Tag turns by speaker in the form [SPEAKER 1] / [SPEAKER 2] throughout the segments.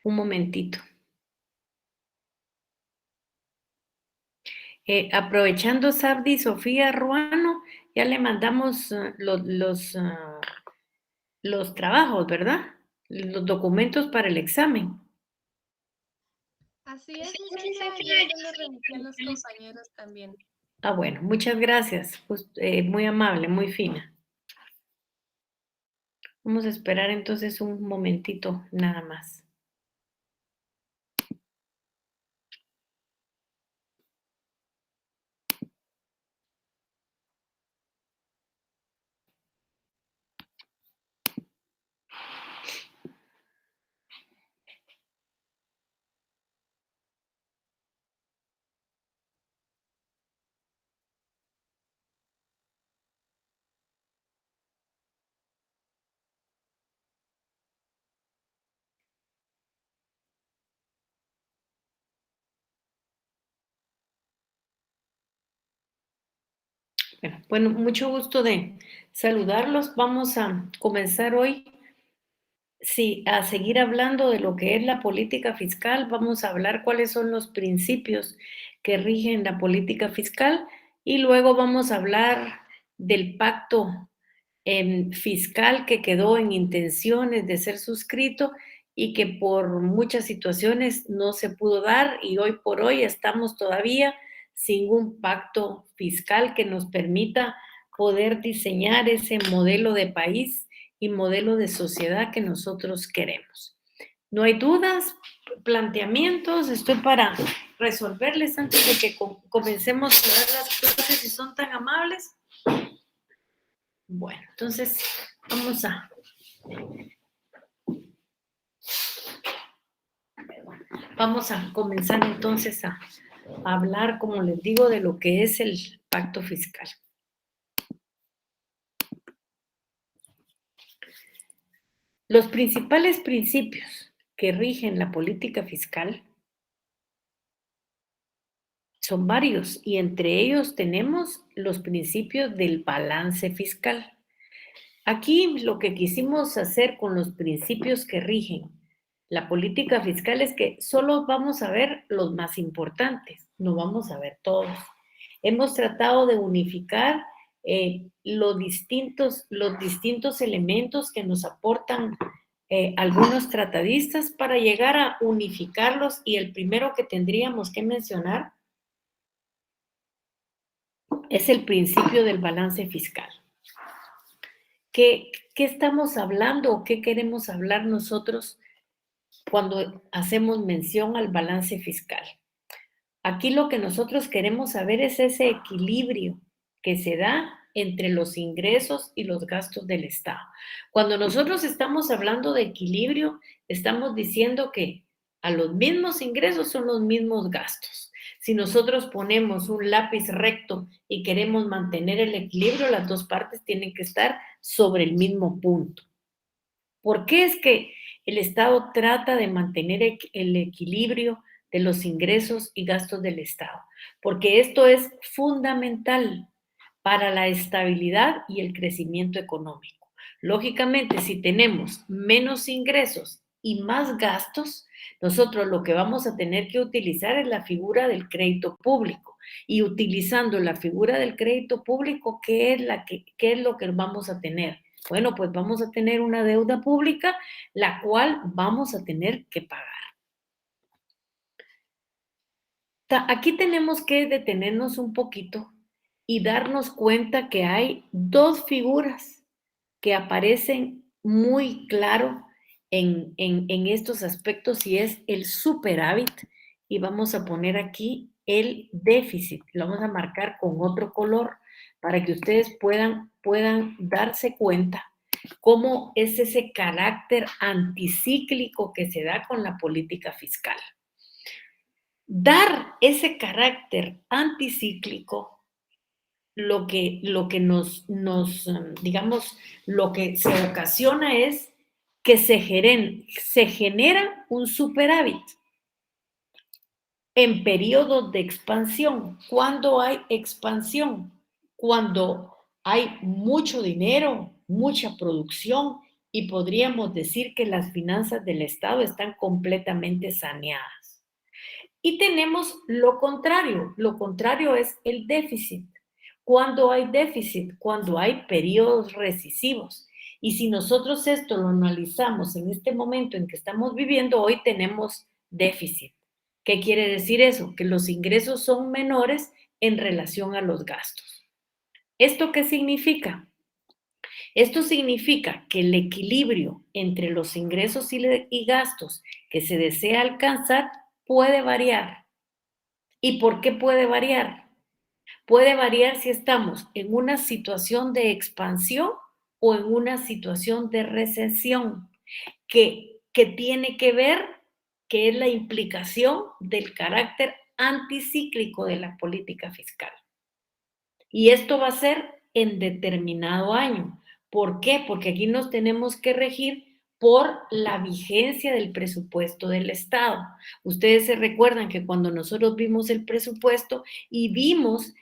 [SPEAKER 1] Un momentito. Aprovechando Sabdi Sofía Ruano, ya le mandamos los trabajos, ¿verdad? Los documentos para el examen.
[SPEAKER 2] Así es, licenciada, ya se lo remití a los compañeros también.
[SPEAKER 1] Ah, bueno, muchas gracias. Pues, muy amable, muy fina. Vamos a esperar entonces un momentito nada más. Bueno, mucho gusto de saludarlos. Vamos a comenzar hoy, sí, a seguir hablando de lo que es la política fiscal. Vamos a hablar cuáles son los principios que rigen la política fiscal y luego vamos a hablar del pacto fiscal que quedó en intenciones de ser suscrito y que por muchas situaciones no se pudo dar y hoy por hoy estamos todavía sin un pacto fiscal que nos permita poder diseñar ese modelo de país y modelo de sociedad que nosotros queremos. No hay dudas, planteamientos, estoy para resolverles antes de que comencemos a dar las clases si son tan amables. Bueno, entonces vamos a comenzar entonces a hablar, como les digo, de lo que es el pacto fiscal. Los principales principios que rigen la política fiscal son varios y entre ellos tenemos los principios del balance fiscal. Aquí lo que quisimos hacer con los principios que rigen la política fiscal es que solo vamos a ver los más importantes, no vamos a ver todos. Hemos tratado de unificar los distintos elementos que nos aportan algunos tratadistas para llegar a unificarlos y el primero que tendríamos que mencionar es el principio del balance fiscal. ¿Qué estamos hablando o qué queremos hablar nosotros cuando hacemos mención al balance fiscal? Aquí lo que nosotros queremos saber es ese equilibrio que se da entre los ingresos y los gastos del Estado. Cuando nosotros estamos hablando de equilibrio, estamos diciendo que a los mismos ingresos son los mismos gastos. Si nosotros ponemos un lápiz recto y queremos mantener el equilibrio, las dos partes tienen que estar sobre el mismo punto. ¿Por qué es que el Estado trata de mantener el equilibrio de los ingresos y gastos del Estado? Porque esto es fundamental para la estabilidad y el crecimiento económico. Lógicamente, si tenemos menos ingresos y más gastos, nosotros lo que vamos a tener que utilizar es la figura del crédito público. Y utilizando la figura del crédito público, ¿qué es lo que vamos a tener? Bueno, pues vamos a tener una deuda pública, la cual vamos a tener que pagar. Aquí tenemos que detenernos un poquito y darnos cuenta que hay dos figuras que aparecen muy claro en estos aspectos y es el superávit y vamos a poner aquí el déficit. Lo vamos a marcar con otro color para que ustedes puedan darse cuenta cómo es ese carácter anticíclico que se da con la política fiscal. Dar ese carácter anticíclico lo que nos, digamos, lo que se ocasiona es que se genera un superávit en periodos de expansión. ¿Cuándo hay expansión? Cuando hay mucho dinero, mucha producción y podríamos decir que las finanzas del Estado están completamente saneadas. Y tenemos lo contrario es el déficit. ¿Cuándo hay déficit? Cuando hay periodos recesivos. Y si nosotros esto lo analizamos en este momento en que estamos viviendo, hoy tenemos déficit. ¿Qué quiere decir eso? Que los ingresos son menores en relación a los gastos. ¿Esto qué significa? Esto significa que el equilibrio entre los ingresos y gastos que se desea alcanzar puede variar. ¿Y por qué puede variar? Puede variar si estamos en una situación de expansión o en una situación de recesión, que tiene que ver, que es la implicación del carácter anticíclico de la política fiscal. Y esto va a ser en determinado año. ¿Por qué? Porque aquí nos tenemos que regir por la vigencia del presupuesto del Estado. Ustedes se recuerdan que cuando nosotros vimos el presupuesto y vimos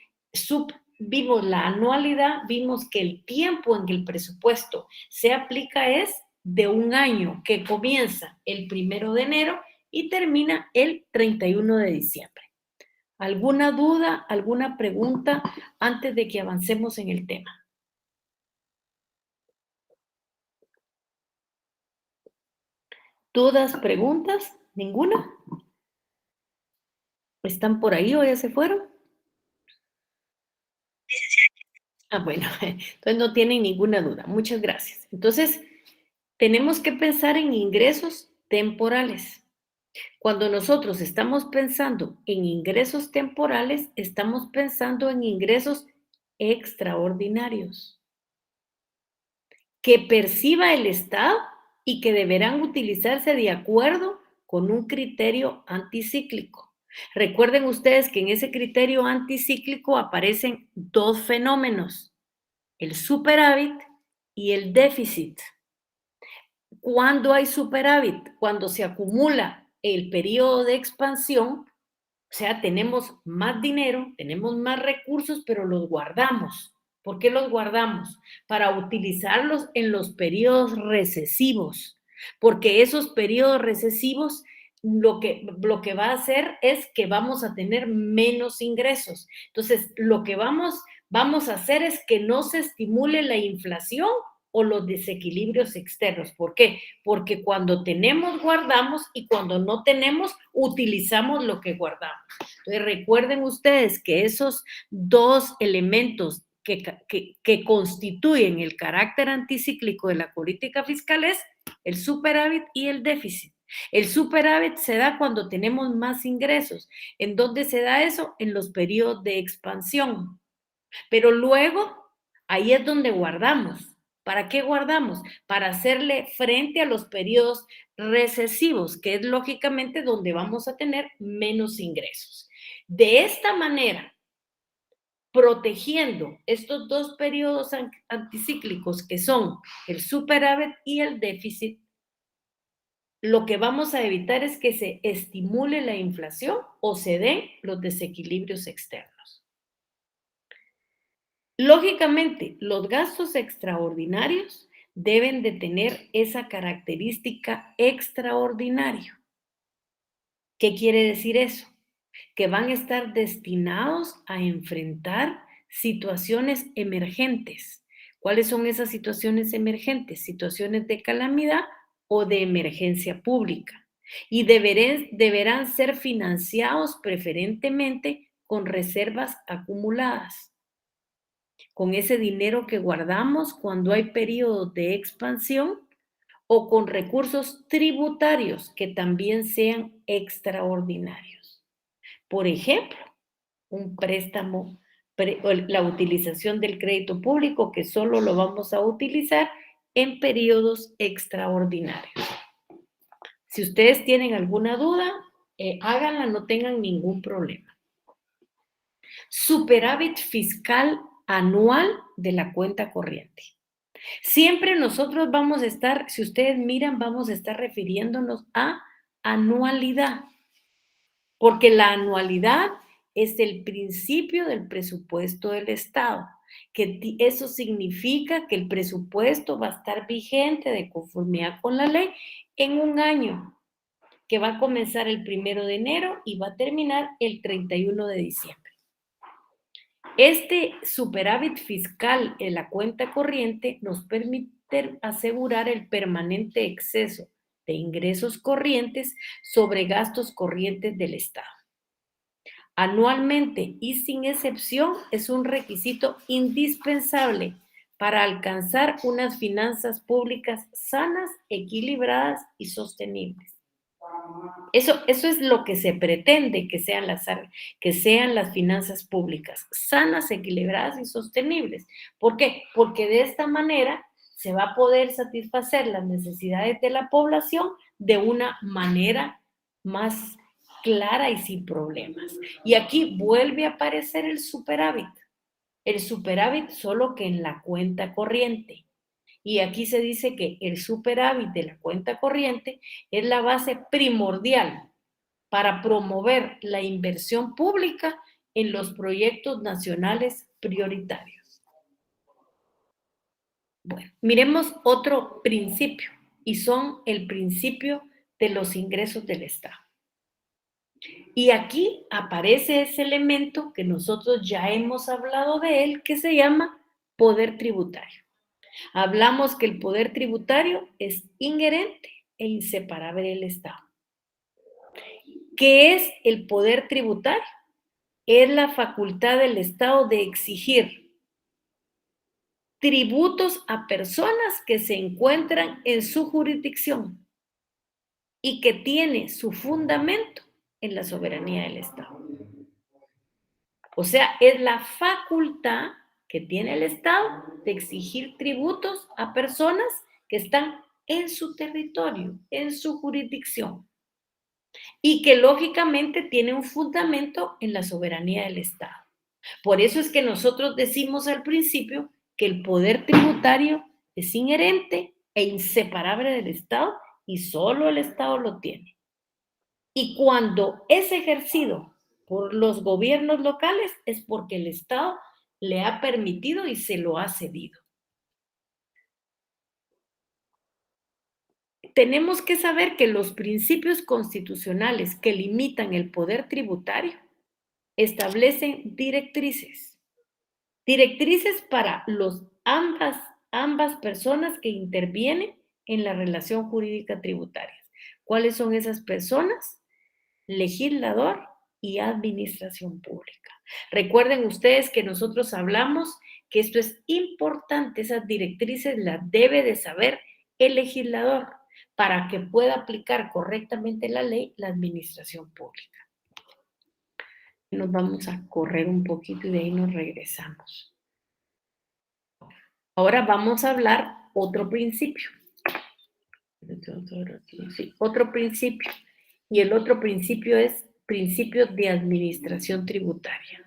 [SPEAKER 1] la anualidad, vimos que el tiempo en que el presupuesto se aplica es de un año que comienza el 1 de enero y termina el 31 de diciembre. ¿Alguna duda, alguna pregunta antes de que avancemos en el tema? ¿Dudas, preguntas? ¿Ninguna? ¿Están por ahí o ya se fueron? Bueno, entonces no tienen ninguna duda. Muchas gracias. Entonces, tenemos que pensar en ingresos temporales. Cuando nosotros estamos pensando en ingresos temporales, estamos pensando en ingresos extraordinarios que perciba el Estado y que deberán utilizarse de acuerdo con un criterio anticíclico. Recuerden ustedes que en ese criterio anticíclico aparecen dos fenómenos, el superávit y el déficit. ¿Cuándo hay superávit? Cuando se acumula el periodo de expansión, o sea, tenemos más dinero, tenemos más recursos, pero los guardamos. ¿Por qué los guardamos? Para utilizarlos en los periodos recesivos, porque esos periodos recesivos lo que va a hacer es que vamos a tener menos ingresos. Entonces, lo que vamos a hacer es que no se estimule la inflación o los desequilibrios externos. ¿Por qué? Porque cuando tenemos, guardamos y cuando no tenemos, utilizamos lo que guardamos. Entonces, recuerden ustedes que esos dos elementos que constituyen el carácter anticíclico de la política fiscal es el superávit y el déficit. El superávit se da cuando tenemos más ingresos. ¿En dónde se da eso? En los periodos de expansión. Pero luego, ahí es donde guardamos. ¿Para qué guardamos? Para hacerle frente a los periodos recesivos, que es lógicamente donde vamos a tener menos ingresos. De esta manera, protegiendo estos dos periodos anticíclicos que son el superávit y el déficit, lo que vamos a evitar es que se estimule la inflación o se den los desequilibrios externos. Lógicamente, los gastos extraordinarios deben de tener esa característica extraordinario. ¿Qué quiere decir eso? Que van a estar destinados a enfrentar situaciones emergentes. ¿Cuáles son esas situaciones emergentes? Situaciones de calamidad o de emergencia pública. Y deberán ser financiados preferentemente con reservas acumuladas, con ese dinero que guardamos cuando hay periodos de expansión o con recursos tributarios que también sean extraordinarios. Por ejemplo, un préstamo, la utilización del crédito público que solo lo vamos a utilizar en periodos extraordinarios. Si ustedes tienen alguna duda, háganla, no tengan ningún problema. Superávit fiscal anual de la cuenta corriente. Siempre nosotros vamos a estar, si ustedes miran, vamos a estar refiriéndonos a anualidad, porque la anualidad es el principio del presupuesto del Estado. que eso significa que el presupuesto va a estar vigente de conformidad con la ley en un año, que va a comenzar el 1 de enero y va a terminar el 31 de diciembre. Este superávit fiscal en la cuenta corriente nos permite asegurar el permanente exceso de ingresos corrientes sobre gastos corrientes del Estado. Anualmente y sin excepción es un requisito indispensable para alcanzar unas finanzas públicas sanas, equilibradas y sostenibles. Eso es lo que se pretende que sean las finanzas públicas, sanas, equilibradas y sostenibles. ¿Por qué? Porque de esta manera se va a poder satisfacer las necesidades de la población de una manera más clara y sin problemas. Y aquí vuelve a aparecer el superávit solo que en la cuenta corriente. Y aquí se dice que el superávit de la cuenta corriente es la base primordial para promover la inversión pública en los proyectos nacionales prioritarios. Bueno, miremos otro principio y son el principio de los ingresos del Estado. Y aquí aparece ese elemento que nosotros ya hemos hablado de él, que se llama poder tributario. Hablamos que el poder tributario es inherente e inseparable del Estado. ¿Qué es el poder tributario? Es la facultad del Estado de exigir tributos a personas que se encuentran en su jurisdicción y que tiene su fundamento en la soberanía del Estado. O sea, es la facultad que tiene el Estado de exigir tributos a personas que están en su territorio, en su jurisdicción, y que lógicamente tiene un fundamento en la soberanía del Estado. Por eso es que nosotros decimos al principio que el poder tributario es inherente e inseparable del Estado y solo el Estado lo tiene. Y cuando es ejercido por los gobiernos locales es porque el Estado le ha permitido y se lo ha cedido. Tenemos que saber que los principios constitucionales que limitan el poder tributario establecen directrices para ambas personas que intervienen en la relación jurídica tributaria. ¿Cuáles son esas personas? Legislador y administración pública. Recuerden ustedes que nosotros hablamos que esto es importante, esas directrices las debe de saber el legislador para que pueda aplicar correctamente la ley la administración pública. Nos vamos a correr un poquito y de ahí nos regresamos. Ahora vamos a hablar otro principio. Sí, otro principio. Y el otro principio es principio de administración tributaria.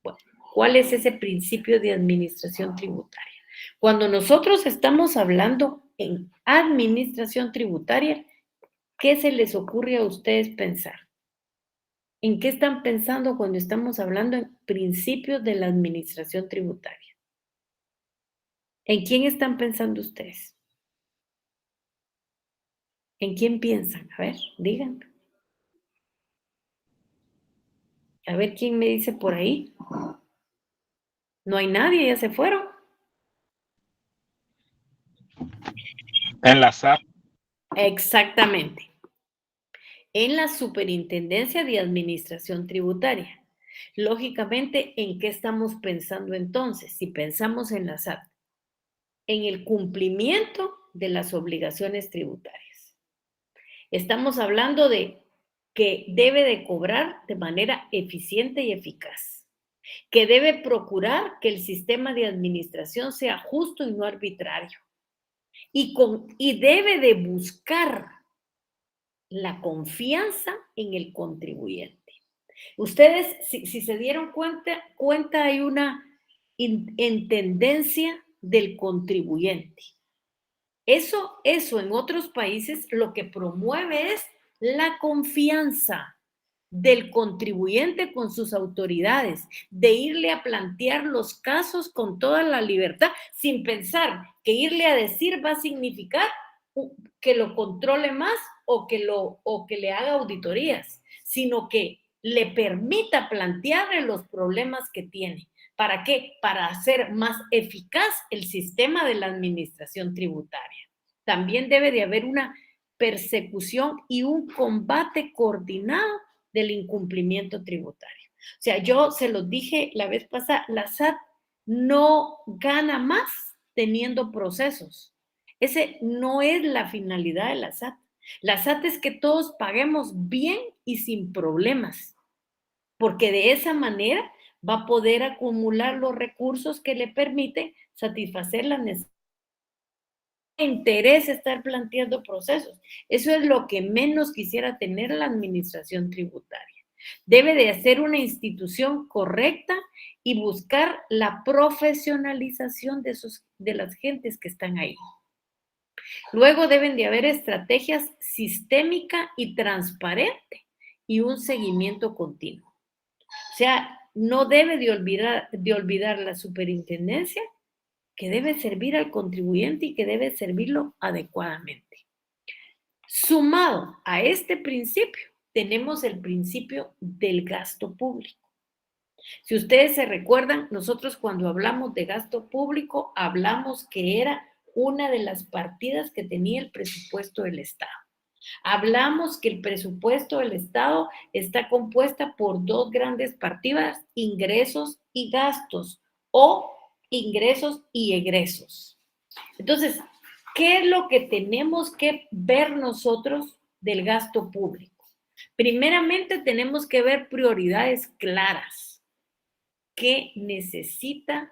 [SPEAKER 1] Bueno, ¿cuál es ese principio de administración tributaria? Cuando nosotros estamos hablando en administración tributaria, ¿qué se les ocurre a ustedes pensar? ¿En qué están pensando cuando estamos hablando en principios de la administración tributaria? ¿En quién están pensando ustedes? ¿En quién piensan? A ver, digan. A ver quién me dice por ahí. No hay nadie, ya se fueron.
[SPEAKER 3] En la SAP.
[SPEAKER 1] Exactamente. En la Superintendencia de Administración Tributaria. Lógicamente, ¿en qué estamos pensando entonces? Si pensamos en la SAT, en el cumplimiento de las obligaciones tributarias. Estamos hablando de que debe de cobrar de manera eficiente y eficaz, que debe procurar que el sistema de administración sea justo y no arbitrario, y debe de buscar la confianza en el contribuyente. Ustedes, si se dieron cuenta hay una tendencia del contribuyente. Eso en otros países lo que promueve es la confianza. del contribuyente con sus autoridades, de irle a plantear los casos con toda la libertad, sin pensar que irle a decir va a significar que lo controle más o que le haga auditorías, sino que le permita plantearle los problemas que tiene. ¿Para qué? Para hacer más eficaz el sistema de la administración tributaria. También debe de haber una persecución y un combate coordinado del incumplimiento tributario. O sea, yo se los dije la vez pasada, la SAT no gana más teniendo procesos. Ese no es la finalidad de la SAT. La SAT es que todos paguemos bien y sin problemas, porque de esa manera va a poder acumular los recursos que le permiten satisfacer las necesidades. Interés estar planteando procesos. Eso es lo que menos quisiera tener la administración tributaria. Debe de ser una institución correcta y buscar la profesionalización de las gentes que están ahí. Luego deben de haber estrategias sistémica y transparente y un seguimiento continuo. O sea, no debe de olvidar la superintendencia, que debe servir al contribuyente y que debe servirlo adecuadamente. Sumado a este principio, tenemos el principio del gasto público. Si ustedes se recuerdan, nosotros cuando hablamos de gasto público, hablamos que era una de las partidas que tenía el presupuesto del Estado. Hablamos que el presupuesto del Estado está compuesta por dos grandes partidas, ingresos y gastos, o ingresos y egresos. Entonces, ¿qué es lo que tenemos que ver nosotros del gasto público? Primeramente, tenemos que ver prioridades claras. ¿Qué necesita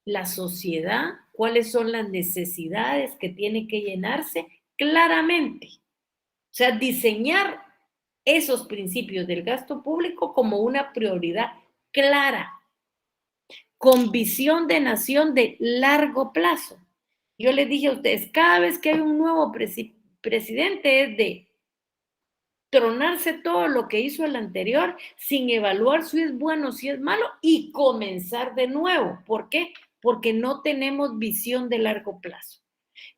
[SPEAKER 1] la sociedad? ¿Cuáles son las necesidades que tiene que llenarse claramente? O sea, diseñar esos principios del gasto público como una prioridad clara, con visión de nación de largo plazo. Yo les dije a ustedes, cada vez que hay un nuevo presidente es de tronarse todo lo que hizo el anterior sin evaluar si es bueno, si es malo y comenzar de nuevo. ¿Por qué? Porque no tenemos visión de largo plazo.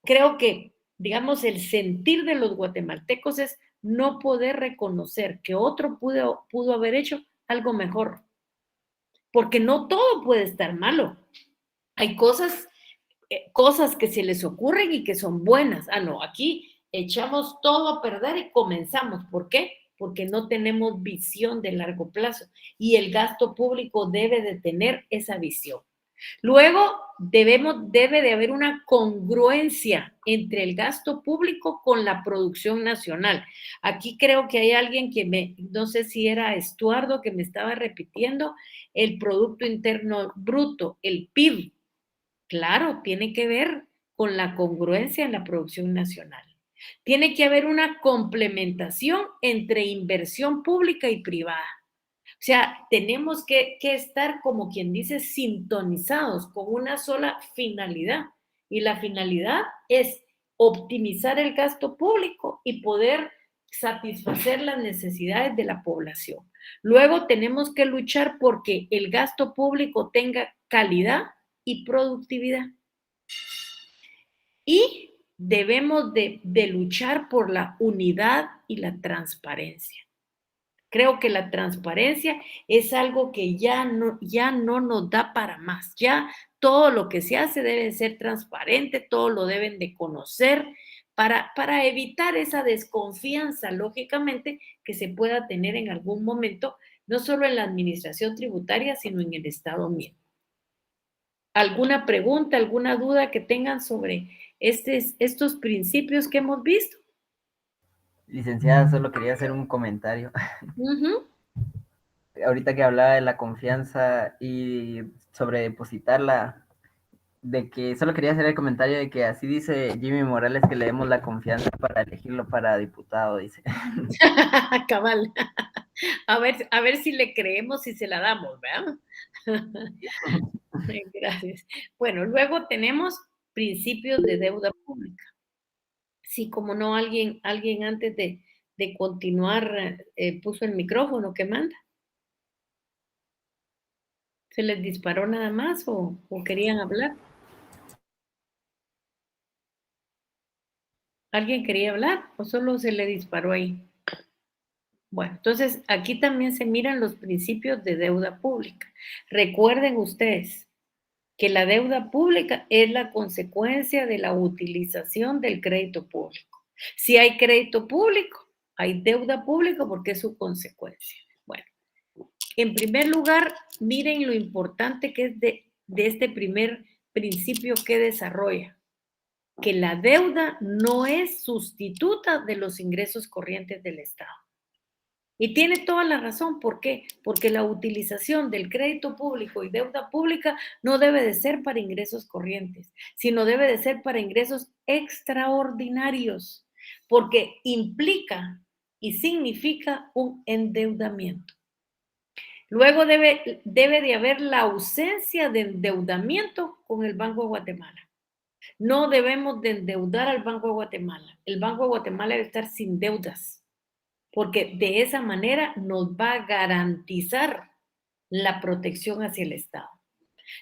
[SPEAKER 1] Creo que, digamos, el sentir de los guatemaltecos es no poder reconocer que otro pudo haber hecho algo mejor. Porque no todo puede estar malo. Hay cosas que se les ocurren y que son buenas. Ah, no, aquí echamos todo a perder y comenzamos. ¿Por qué? Porque no tenemos visión de largo plazo y el gasto público debe de tener esa visión. Luego, debe de haber una congruencia entre el gasto público con la producción nacional. Aquí creo que hay alguien que no sé si era Estuardo, que me estaba repitiendo el Producto Interno Bruto, el PIB. Claro, tiene que ver con la congruencia en la producción nacional. Tiene que haber una complementación entre inversión pública y privada. O sea, tenemos que estar, como quien dice, sintonizados con una sola finalidad. Y la finalidad es optimizar el gasto público y poder satisfacer las necesidades de la población. Luego tenemos que luchar porque el gasto público tenga calidad y productividad. Y debemos de luchar por la unidad y la transparencia. Creo que la transparencia es algo que ya no nos da para más. Ya todo lo que se hace debe ser transparente, todo lo deben de conocer para evitar esa desconfianza, lógicamente, que se pueda tener en algún momento, no solo en la administración tributaria, sino en el Estado mismo. ¿Alguna pregunta, alguna duda que tengan sobre estos principios que hemos visto?
[SPEAKER 4] Licenciada, solo quería hacer un comentario. Ahorita que hablaba de la confianza y sobre depositarla, de que solo quería hacer el comentario de que así dice Jimmy Morales que le demos la confianza para elegirlo para diputado, dice.
[SPEAKER 1] Cabal. A ver si le creemos y se la damos, ¿verdad? Gracias. Bueno, luego tenemos principios de deuda pública. Sí, como no, alguien antes de de continuar, puso el micrófono, ¿qué manda? ¿Se les disparó nada más o querían hablar? ¿Alguien quería hablar o solo se le disparó ahí? Bueno, entonces aquí también se miran los principios de deuda pública. Recuerden ustedes que la deuda pública es la consecuencia de la utilización del crédito público. Si hay crédito público, hay deuda pública porque es su consecuencia. Bueno, en primer lugar, miren lo importante que es de este primer principio que desarrolla, que la deuda no es sustituta de los ingresos corrientes del Estado. Y tiene toda la razón. ¿Por qué? Porque la utilización del crédito público y deuda pública no debe de ser para ingresos corrientes, sino debe de ser para ingresos extraordinarios, porque implica y significa un endeudamiento. Luego debe de haber la ausencia de endeudamiento con el Banco de Guatemala. No debemos de endeudar al Banco de Guatemala. El Banco de Guatemala debe estar sin deudas, porque de esa manera nos va a garantizar la protección hacia el Estado.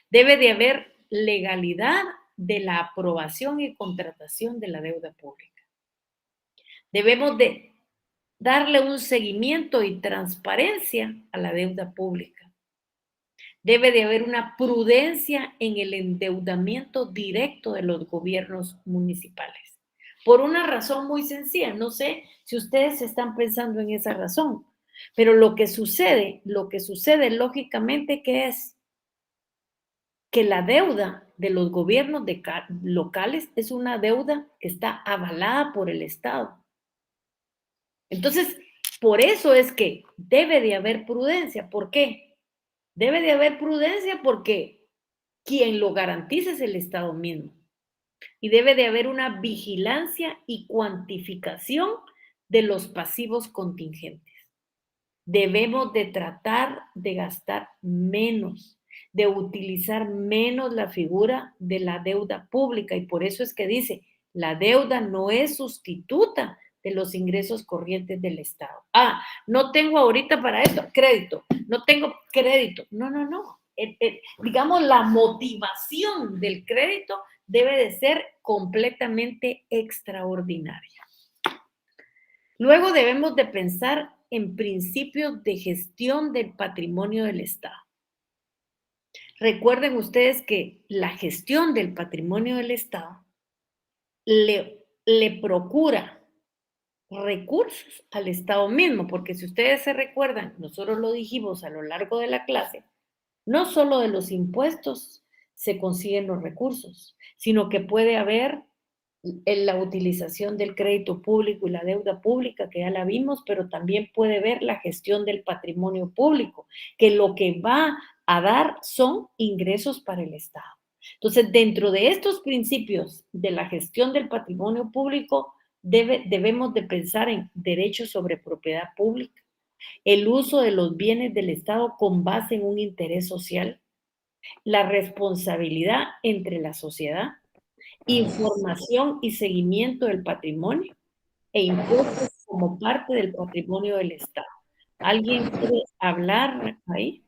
[SPEAKER 1] Debe de haber legalidad de la aprobación y contratación de la deuda pública. Debemos de darle un seguimiento y transparencia a la deuda pública. Debe de haber una prudencia en el endeudamiento directo de los gobiernos municipales. Por una razón muy sencilla, no sé si ustedes están pensando en esa razón, pero lo que sucede lógicamente que es que la deuda de los gobiernos locales es una deuda que está avalada por el Estado. Entonces, por eso es que debe de haber prudencia. ¿Por qué? Debe de haber prudencia porque quien lo garantiza es el Estado mismo. Y debe de haber una vigilancia y cuantificación de los pasivos contingentes. Debemos de tratar de gastar menos, de utilizar menos la figura de la deuda pública, y por eso es que dice, la deuda no es sustituta de los ingresos corrientes del Estado. Ah, no tengo ahorita para esto crédito, no tengo crédito. No. Digamos, la motivación del crédito debe de ser completamente extraordinaria. Luego debemos de pensar en principios de gestión del patrimonio del Estado. Recuerden ustedes que la gestión del patrimonio del Estado le procura recursos al Estado mismo, porque si ustedes se recuerdan, nosotros lo dijimos a lo largo de la clase, no solo de los impuestos se consiguen los recursos, sino que puede haber en la utilización del crédito público y la deuda pública, que ya la vimos, pero también puede haber la gestión del patrimonio público, que lo que va a dar son ingresos para el Estado. Entonces, dentro de estos principios de la gestión del patrimonio público, debemos de pensar en derechos sobre propiedad pública, el uso de los bienes del Estado con base en un interés social, la responsabilidad entre la sociedad, información y seguimiento del patrimonio e impuestos como parte del patrimonio del Estado. ¿Alguien quiere hablar ahí?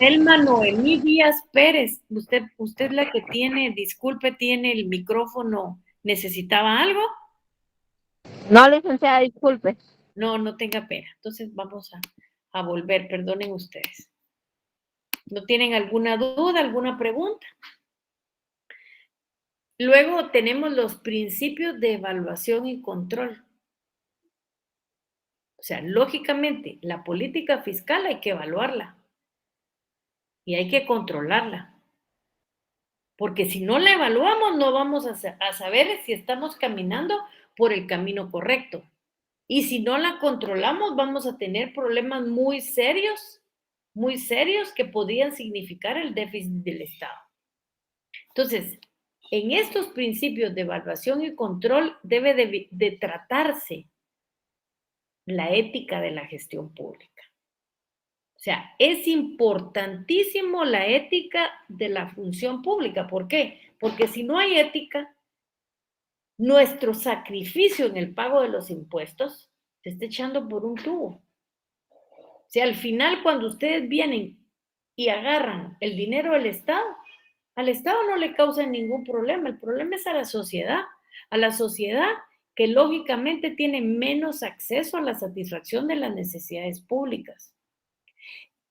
[SPEAKER 1] Elma Noemí Díaz Pérez, usted es la que tiene, disculpe, tiene el micrófono. ¿Necesitaba algo?
[SPEAKER 5] No, licenciada, disculpe.
[SPEAKER 1] No tenga pena. Entonces vamos a volver, perdonen ustedes. ¿No tienen alguna duda, alguna pregunta? Luego tenemos los principios de evaluación y control. O sea, lógicamente, la política fiscal hay que evaluarla y hay que controlarla. Porque si no la evaluamos, no vamos a saber si estamos caminando por el camino correcto. Y si no la controlamos, vamos a tener problemas muy serios que podrían significar el déficit del Estado. Entonces, en estos principios de evaluación y control debe de tratarse la ética de la gestión pública. O sea, es importantísimo la ética de la función pública. ¿Por qué? Porque si no hay ética, nuestro sacrificio en el pago de los impuestos se está echando por un tubo. O sea, al final, cuando ustedes vienen y agarran el dinero del Estado, al Estado no le causa ningún problema. El problema es a la sociedad que lógicamente tiene menos acceso a la satisfacción de las necesidades públicas.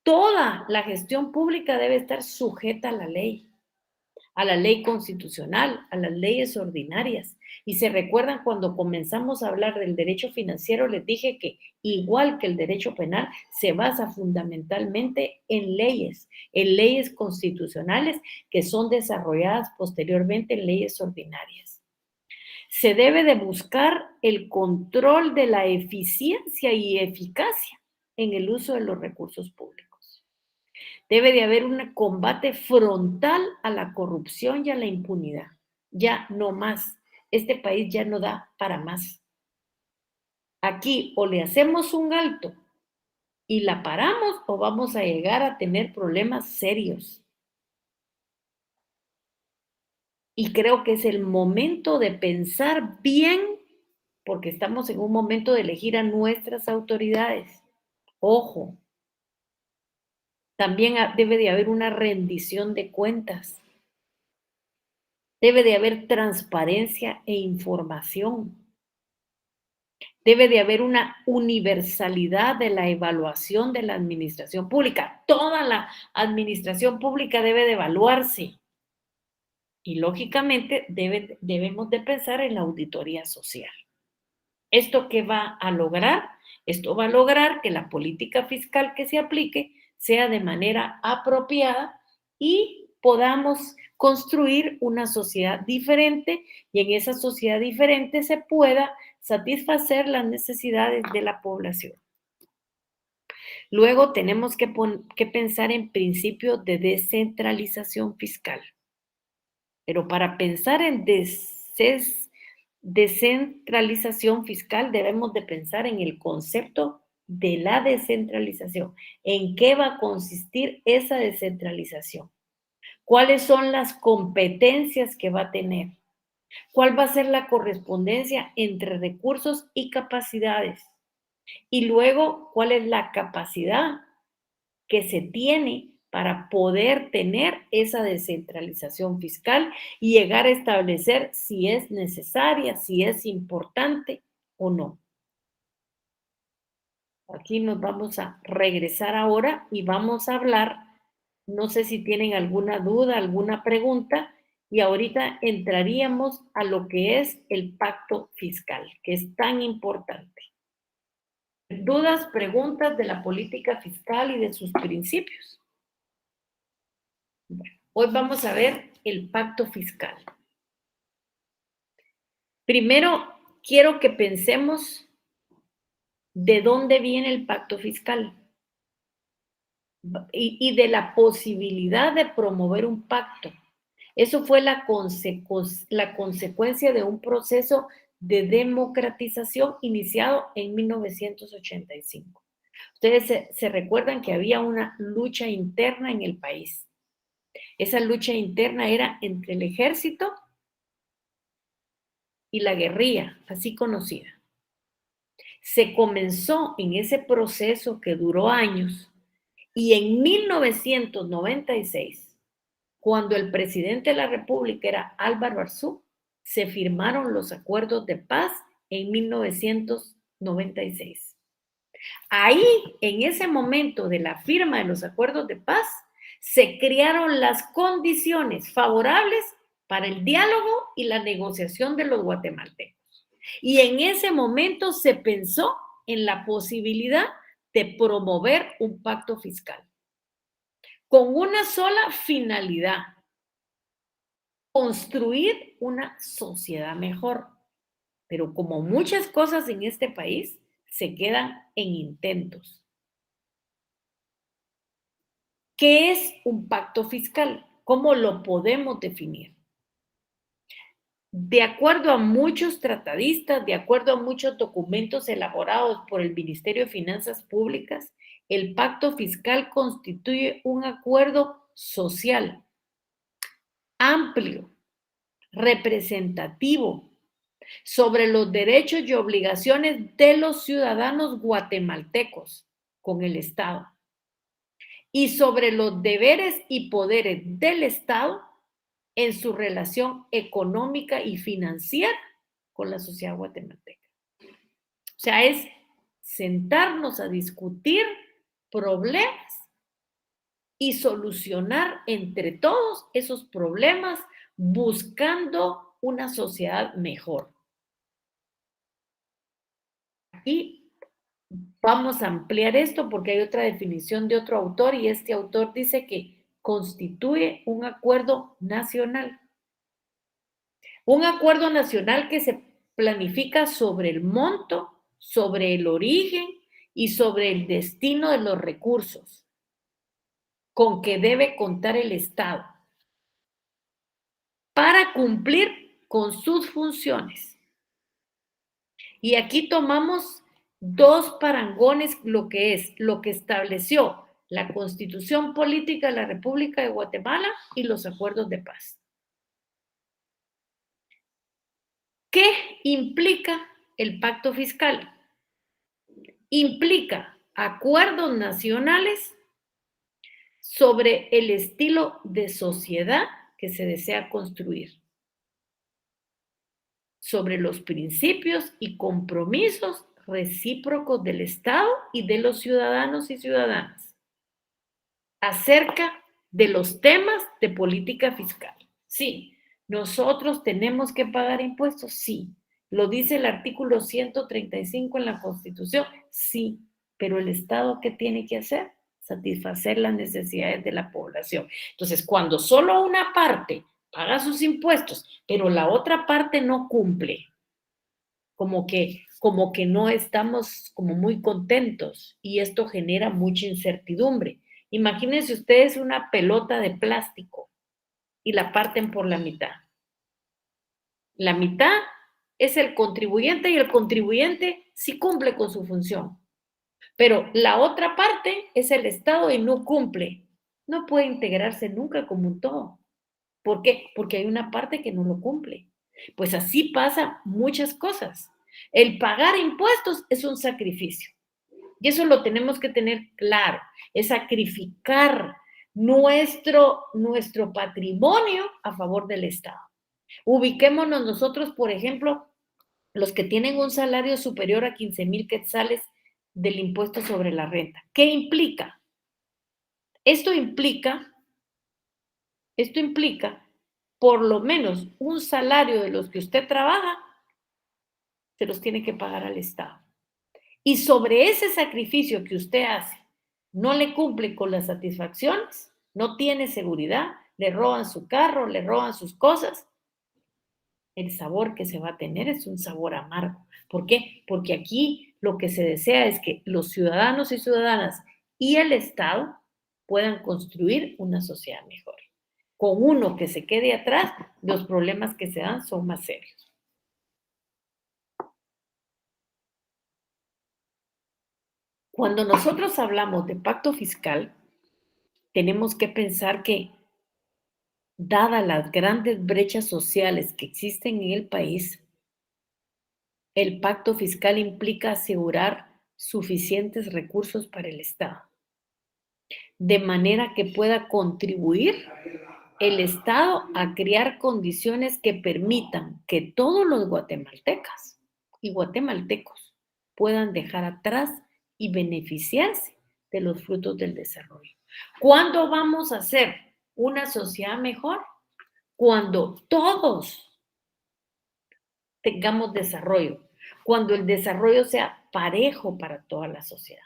[SPEAKER 1] Toda la gestión pública debe estar sujeta a la ley constitucional, a las leyes ordinarias. Y se recuerdan cuando comenzamos a hablar del derecho financiero, les dije que igual que el derecho penal, se basa fundamentalmente en leyes constitucionales que son desarrolladas posteriormente en leyes ordinarias. Se debe de buscar el control de la eficiencia y eficacia en el uso de los recursos públicos. Debe de haber un combate frontal a la corrupción y a la impunidad. Ya no más. Este país ya no da para más. Aquí o le hacemos un alto y la paramos o vamos a llegar a tener problemas serios. Y creo que es el momento de pensar bien, porque estamos en un momento de elegir a nuestras autoridades. Ojo, también debe de haber una rendición de cuentas. Debe de haber transparencia e información. Debe de haber una universalidad de la evaluación de la administración pública. Toda la administración pública debe de evaluarse. Y lógicamente debemos de pensar en la auditoría social. ¿Esto qué va a lograr? Esto va a lograr que la política fiscal que se aplique sea de manera apropiada y podamos construir una sociedad diferente y en esa sociedad diferente se pueda satisfacer las necesidades de la población. Luego tenemos que pensar en principios de descentralización fiscal. Pero para pensar en descentralización fiscal debemos de pensar en el concepto de la descentralización. ¿En qué va a consistir esa descentralización? ¿Cuáles son las competencias que va a tener? ¿Cuál va a ser la correspondencia entre recursos y capacidades? Y luego, ¿cuál es la capacidad que se tiene para poder tener esa descentralización fiscal y llegar a establecer si es necesaria, si es importante o no? Aquí nos vamos a regresar ahora y vamos a hablar, no sé si tienen alguna duda, alguna pregunta, y ahorita entraríamos a lo que es el pacto fiscal, que es tan importante. Dudas, preguntas de la política fiscal y de sus principios. Bueno, hoy vamos a ver el pacto fiscal. Primero, quiero que pensemos de dónde viene el pacto fiscal y de la posibilidad de promover un pacto. Eso fue la consecuencia de un proceso de democratización iniciado en 1985. Ustedes se recuerdan que había una lucha interna en el país. Esa lucha interna era entre el ejército y la guerrilla, así conocida. Se comenzó en ese proceso que duró años y en 1996, cuando el presidente de la República era Álvaro Arzú, se firmaron los acuerdos de paz en 1996. Ahí, en ese momento de la firma de los acuerdos de paz, se crearon las condiciones favorables para el diálogo y la negociación de los guatemaltecos. Y en ese momento se pensó en la posibilidad de promover un pacto fiscal con una sola finalidad: construir una sociedad mejor. Pero como muchas cosas en este país, se quedan en intentos. ¿Qué es un pacto fiscal? ¿Cómo lo podemos definir? De acuerdo a muchos tratadistas, de acuerdo a muchos documentos elaborados por el Ministerio de Finanzas Públicas, el pacto fiscal constituye un acuerdo social amplio, representativo, sobre los derechos y obligaciones de los ciudadanos guatemaltecos con el Estado y sobre los deberes y poderes del Estado en su relación económica y financiera con la sociedad guatemalteca. O sea, es sentarnos a discutir problemas y solucionar entre todos esos problemas buscando una sociedad mejor. Aquí vamos a ampliar esto porque hay otra definición de otro autor y este autor dice que constituye un acuerdo nacional. Un acuerdo nacional que se planifica sobre el monto, sobre el origen y sobre el destino de los recursos con que debe contar el Estado para cumplir con sus funciones. Y aquí tomamos dos parangones, lo que estableció la Constitución Política de la República de Guatemala y los acuerdos de paz. ¿Qué implica el pacto fiscal? Implica acuerdos nacionales sobre el estilo de sociedad que se desea construir, sobre los principios y compromisos recíprocos del Estado y de los ciudadanos y ciudadanas, acerca de los temas de política fiscal. Sí, nosotros tenemos que pagar impuestos, sí. ¿Lo dice el artículo 135 en la Constitución? Sí, pero el Estado, ¿qué tiene que hacer? Satisfacer las necesidades de la población. Entonces, cuando solo una parte paga sus impuestos, pero la otra parte no cumple, como que no estamos como muy contentos y esto genera mucha incertidumbre. Imagínense ustedes una pelota de plástico y la parten por la mitad. La mitad es el contribuyente y el contribuyente sí cumple con su función. Pero la otra parte es el Estado y no cumple. No puede integrarse nunca como un todo. ¿Por qué? Porque hay una parte que no lo cumple. Pues así pasa muchas cosas. El pagar impuestos es un sacrificio. Y eso lo tenemos que tener claro. Es sacrificar nuestro patrimonio a favor del Estado. Ubiquémonos nosotros, por ejemplo, los que tienen un salario superior a 15,000 quetzales del impuesto sobre la renta. ¿Qué implica? Esto implica por lo menos un salario de los que usted trabaja, se los tiene que pagar al Estado. Y sobre ese sacrificio que usted hace, no le cumple con las satisfacciones, no tiene seguridad, le roban su carro, le roban sus cosas, el sabor que se va a tener es un sabor amargo. ¿Por qué? Porque aquí lo que se desea es que los ciudadanos y ciudadanas y el Estado puedan construir una sociedad mejor. Con uno que se quede atrás, los problemas que se dan son más serios. Cuando nosotros hablamos de pacto fiscal, tenemos que pensar que, dadas las grandes brechas sociales que existen en el país, el pacto fiscal implica asegurar suficientes recursos para el Estado, de manera que pueda contribuir el Estado a crear condiciones que permitan que todos los guatemaltecas y guatemaltecos puedan dejar atrás y beneficiarse de los frutos del desarrollo. ¿Cuándo vamos a hacer una sociedad mejor? Cuando todos tengamos desarrollo, cuando el desarrollo sea parejo para toda la sociedad.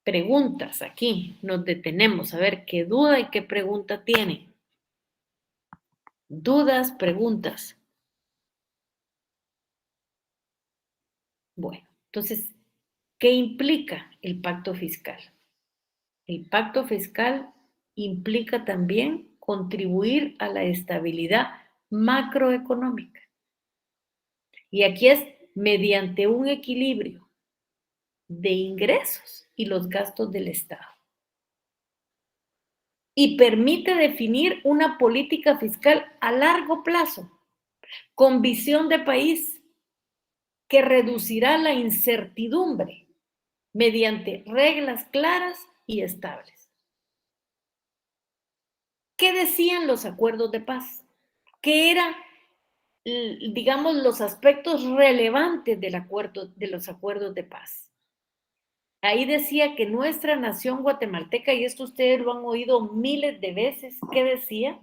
[SPEAKER 1] Preguntas, aquí nos detenemos a ver qué duda y qué pregunta tienen. Dudas, preguntas. Bueno, entonces, ¿qué implica el pacto fiscal? El pacto fiscal implica también contribuir a la estabilidad macroeconómica. Y aquí es mediante un equilibrio de ingresos y los gastos del Estado. Y permite definir una política fiscal a largo plazo, con visión de país, que reducirá la incertidumbre mediante reglas claras y estables. ¿Qué decían los acuerdos de paz? ¿Qué eran, digamos, los aspectos relevantes de los acuerdos de paz? Ahí decía que nuestra nación guatemalteca, y esto ustedes lo han oído miles de veces, ¿qué decía?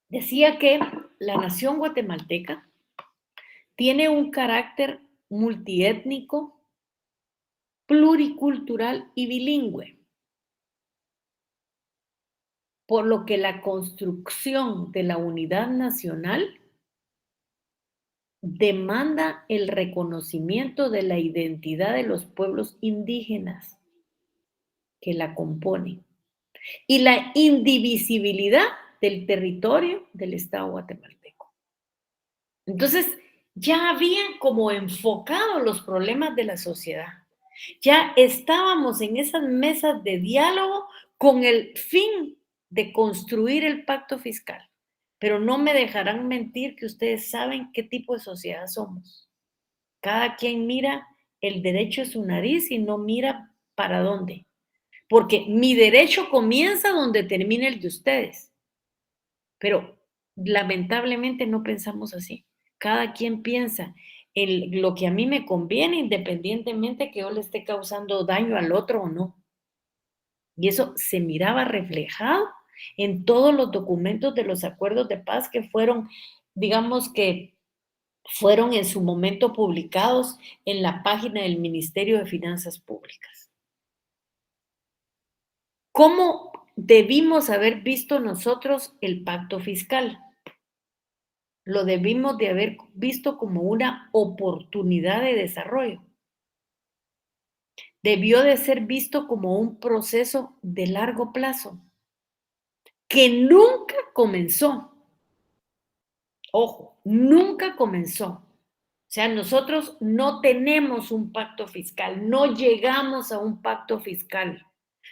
[SPEAKER 1] Decía que la nación guatemalteca tiene un carácter multiétnico, pluricultural y bilingüe, por lo que la construcción de la unidad nacional demanda el reconocimiento de la identidad de los pueblos indígenas que la componen y la indivisibilidad del territorio del Estado guatemalteco. Entonces, ya habían como enfocado los problemas de la sociedad. Ya estábamos en esas mesas de diálogo con el fin de construir el pacto fiscal. Pero no me dejarán mentir que ustedes saben qué tipo de sociedad somos. Cada quien mira el derecho de su nariz y no mira para dónde. Porque mi derecho comienza donde termina el de ustedes. Pero lamentablemente no pensamos así. Cada quien piensa en lo que a mí me conviene, independientemente que yo le esté causando daño al otro o no. Y eso se miraba reflejado en todos los documentos de los acuerdos de paz que fueron, digamos que fueron en su momento publicados en la página del Ministerio de Finanzas Públicas. ¿Cómo debimos haber visto nosotros el pacto fiscal? Lo debimos de haber visto como una oportunidad de desarrollo. Debió de ser visto como un proceso de largo plazo, que nunca comenzó. Ojo, nunca comenzó. O sea, nosotros no tenemos un pacto fiscal, no llegamos a un pacto fiscal.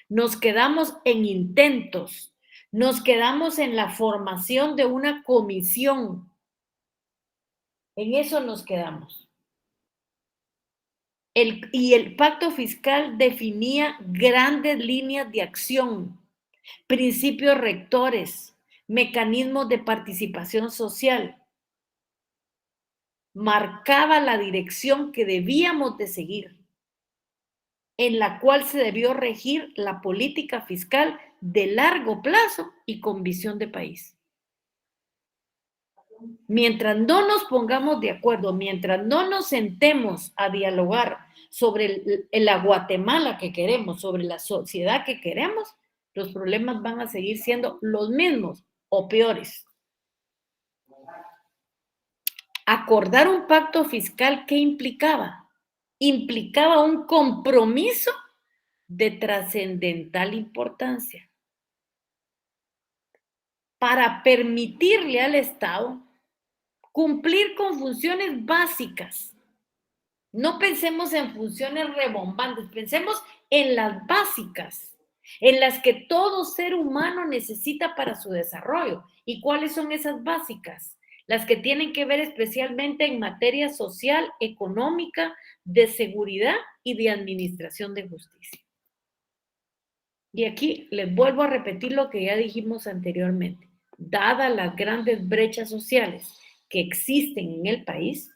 [SPEAKER 1] Nos quedamos en intentos, nos quedamos en la formación de una comisión. En eso nos quedamos. Y el pacto fiscal definía grandes líneas de acción, principios rectores, mecanismos de participación social. Marcaba la dirección que debíamos de seguir, en la cual se debió regir la política fiscal de largo plazo y con visión de país. Mientras no nos pongamos de acuerdo, mientras no nos sentemos a dialogar sobre la Guatemala que queremos, sobre la sociedad que queremos, los problemas van a seguir siendo los mismos o peores. Acordar un pacto fiscal, ¿qué implicaba? Implicaba un compromiso de trascendental importancia para permitirle al Estado cumplir con funciones básicas. No pensemos en funciones rebombantes, pensemos en las básicas, en las que todo ser humano necesita para su desarrollo. ¿Y cuáles son esas básicas? Las que tienen que ver especialmente en materia social, económica, de seguridad y de administración de justicia. Y aquí les vuelvo a repetir lo que ya dijimos anteriormente. Dadas las grandes brechas sociales que existen en el país,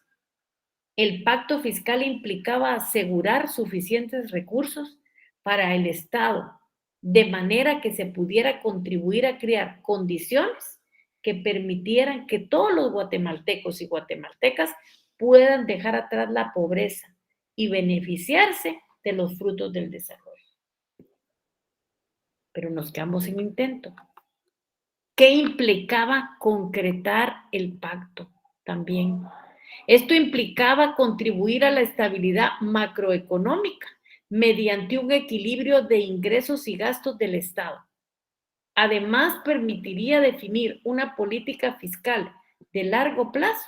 [SPEAKER 1] el pacto fiscal implicaba asegurar suficientes recursos para el Estado, de manera que se pudiera contribuir a crear condiciones que permitieran que todos los guatemaltecos y guatemaltecas puedan dejar atrás la pobreza y beneficiarse de los frutos del desarrollo. Pero nos quedamos en intento. ¿Qué implicaba concretar el pacto? También. Esto implicaba contribuir a la estabilidad macroeconómica mediante un equilibrio de ingresos y gastos del Estado. Además, permitiría definir una política fiscal de largo plazo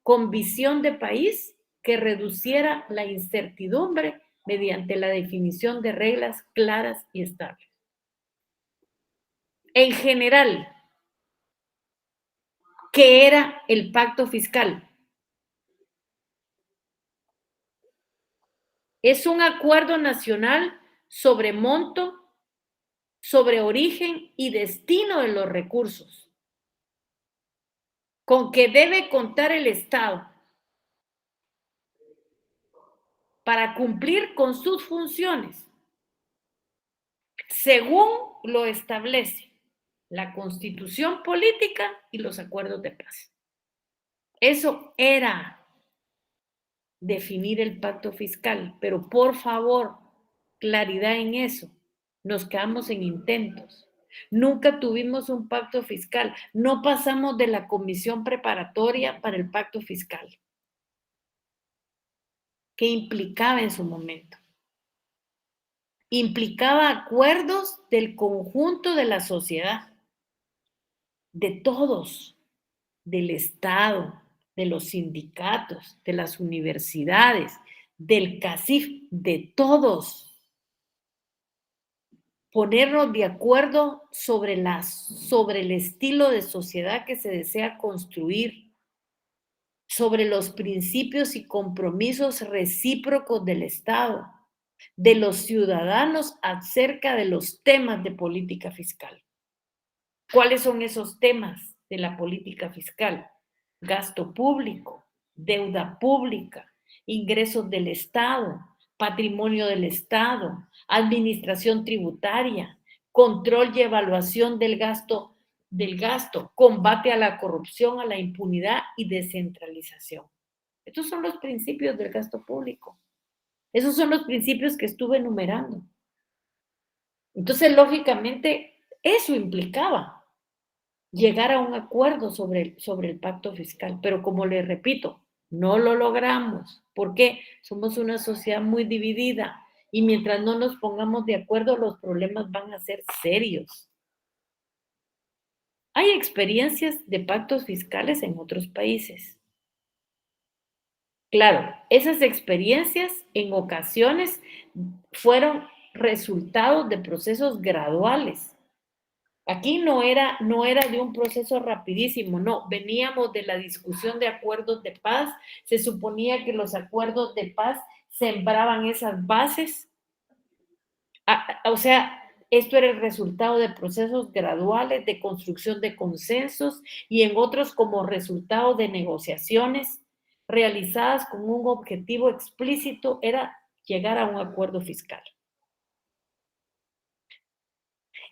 [SPEAKER 1] con visión de país que reduciera la incertidumbre mediante la definición de reglas claras y estables. En general, ¿qué era el pacto fiscal? Es un acuerdo nacional sobre monto, sobre origen y destino de los recursos, con que debe contar el Estado para cumplir con sus funciones, según lo establece la Constitución política y los acuerdos de paz. Eso era definir el pacto fiscal, pero por favor, claridad en eso. Nos quedamos en intentos. Nunca tuvimos un pacto fiscal. No pasamos de la comisión preparatoria para el pacto fiscal. ¿Qué implicaba en su momento? Implicaba acuerdos del conjunto de la sociedad, de todos, del Estado, de los sindicatos, de las universidades, del CACIF, de todos. Ponernos de acuerdo sobre el estilo de sociedad que se desea construir, sobre los principios y compromisos recíprocos del Estado, de los ciudadanos acerca de los temas de política fiscal. ¿Cuáles son esos temas de la política fiscal? Gasto público, deuda pública, ingresos del Estado, patrimonio del Estado, administración tributaria, control y evaluación del gasto, combate a la corrupción, a la impunidad y descentralización. Estos son los principios del gasto público. Esos son los principios que estuve enumerando. Entonces, lógicamente, eso implicaba llegar a un acuerdo sobre el pacto fiscal, pero como les repito, no lo logramos. ¿Por qué? Somos una sociedad muy dividida y mientras no nos pongamos de acuerdo, los problemas van a ser serios. Hay experiencias de pactos fiscales en otros países. Claro, esas experiencias en ocasiones fueron resultados de procesos graduales. Aquí no era de un proceso rapidísimo, no, veníamos de la discusión de acuerdos de paz, se suponía que los acuerdos de paz sembraban esas bases, o sea, esto era el resultado de procesos graduales de construcción de consensos y en otros como resultado de negociaciones realizadas con un objetivo explícito, era llegar a un acuerdo fiscal.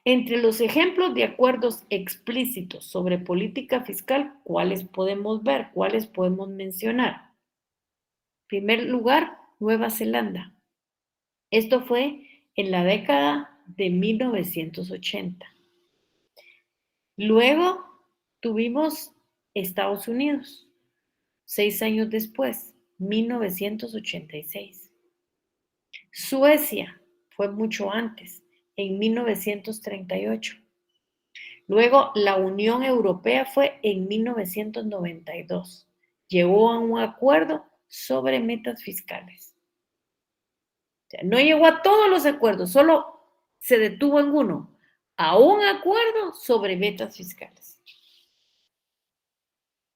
[SPEAKER 1] Entre los ejemplos de acuerdos explícitos sobre política fiscal, ¿cuáles podemos ver? ¿Cuáles podemos mencionar? En primer lugar, Nueva Zelanda. Esto fue en la década de 1980. Luego tuvimos Estados Unidos, 6 años después, 1986. Suecia fue mucho antes, en 1938. Luego, la Unión Europea fue en 1992. Llegó a un acuerdo sobre metas fiscales. O sea, no llegó a todos los acuerdos, solo se detuvo en uno, a un acuerdo sobre metas fiscales.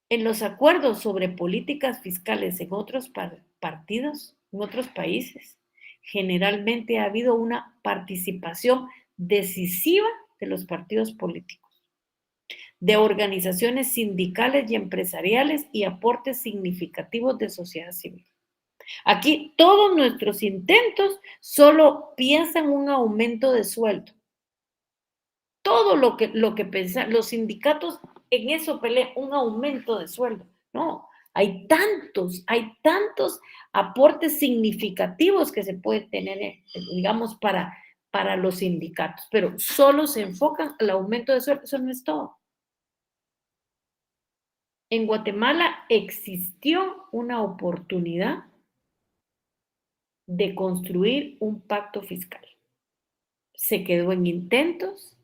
[SPEAKER 1] En los acuerdos sobre políticas fiscales en otros partidos, en otros países, generalmente ha habido una participación decisiva de los partidos políticos, de organizaciones sindicales y empresariales y aportes significativos de sociedad civil. Aquí todos nuestros intentos solo piensan un aumento de sueldo. Todo lo que pensan, los sindicatos en eso pelean, un aumento de sueldo. No, hay tantos aportes significativos que se pueden tener, digamos, para los sindicatos, pero solo se enfocan al aumento de sueldo, eso no es todo. En Guatemala existió una oportunidad de construir un pacto fiscal. Se quedó en intentos,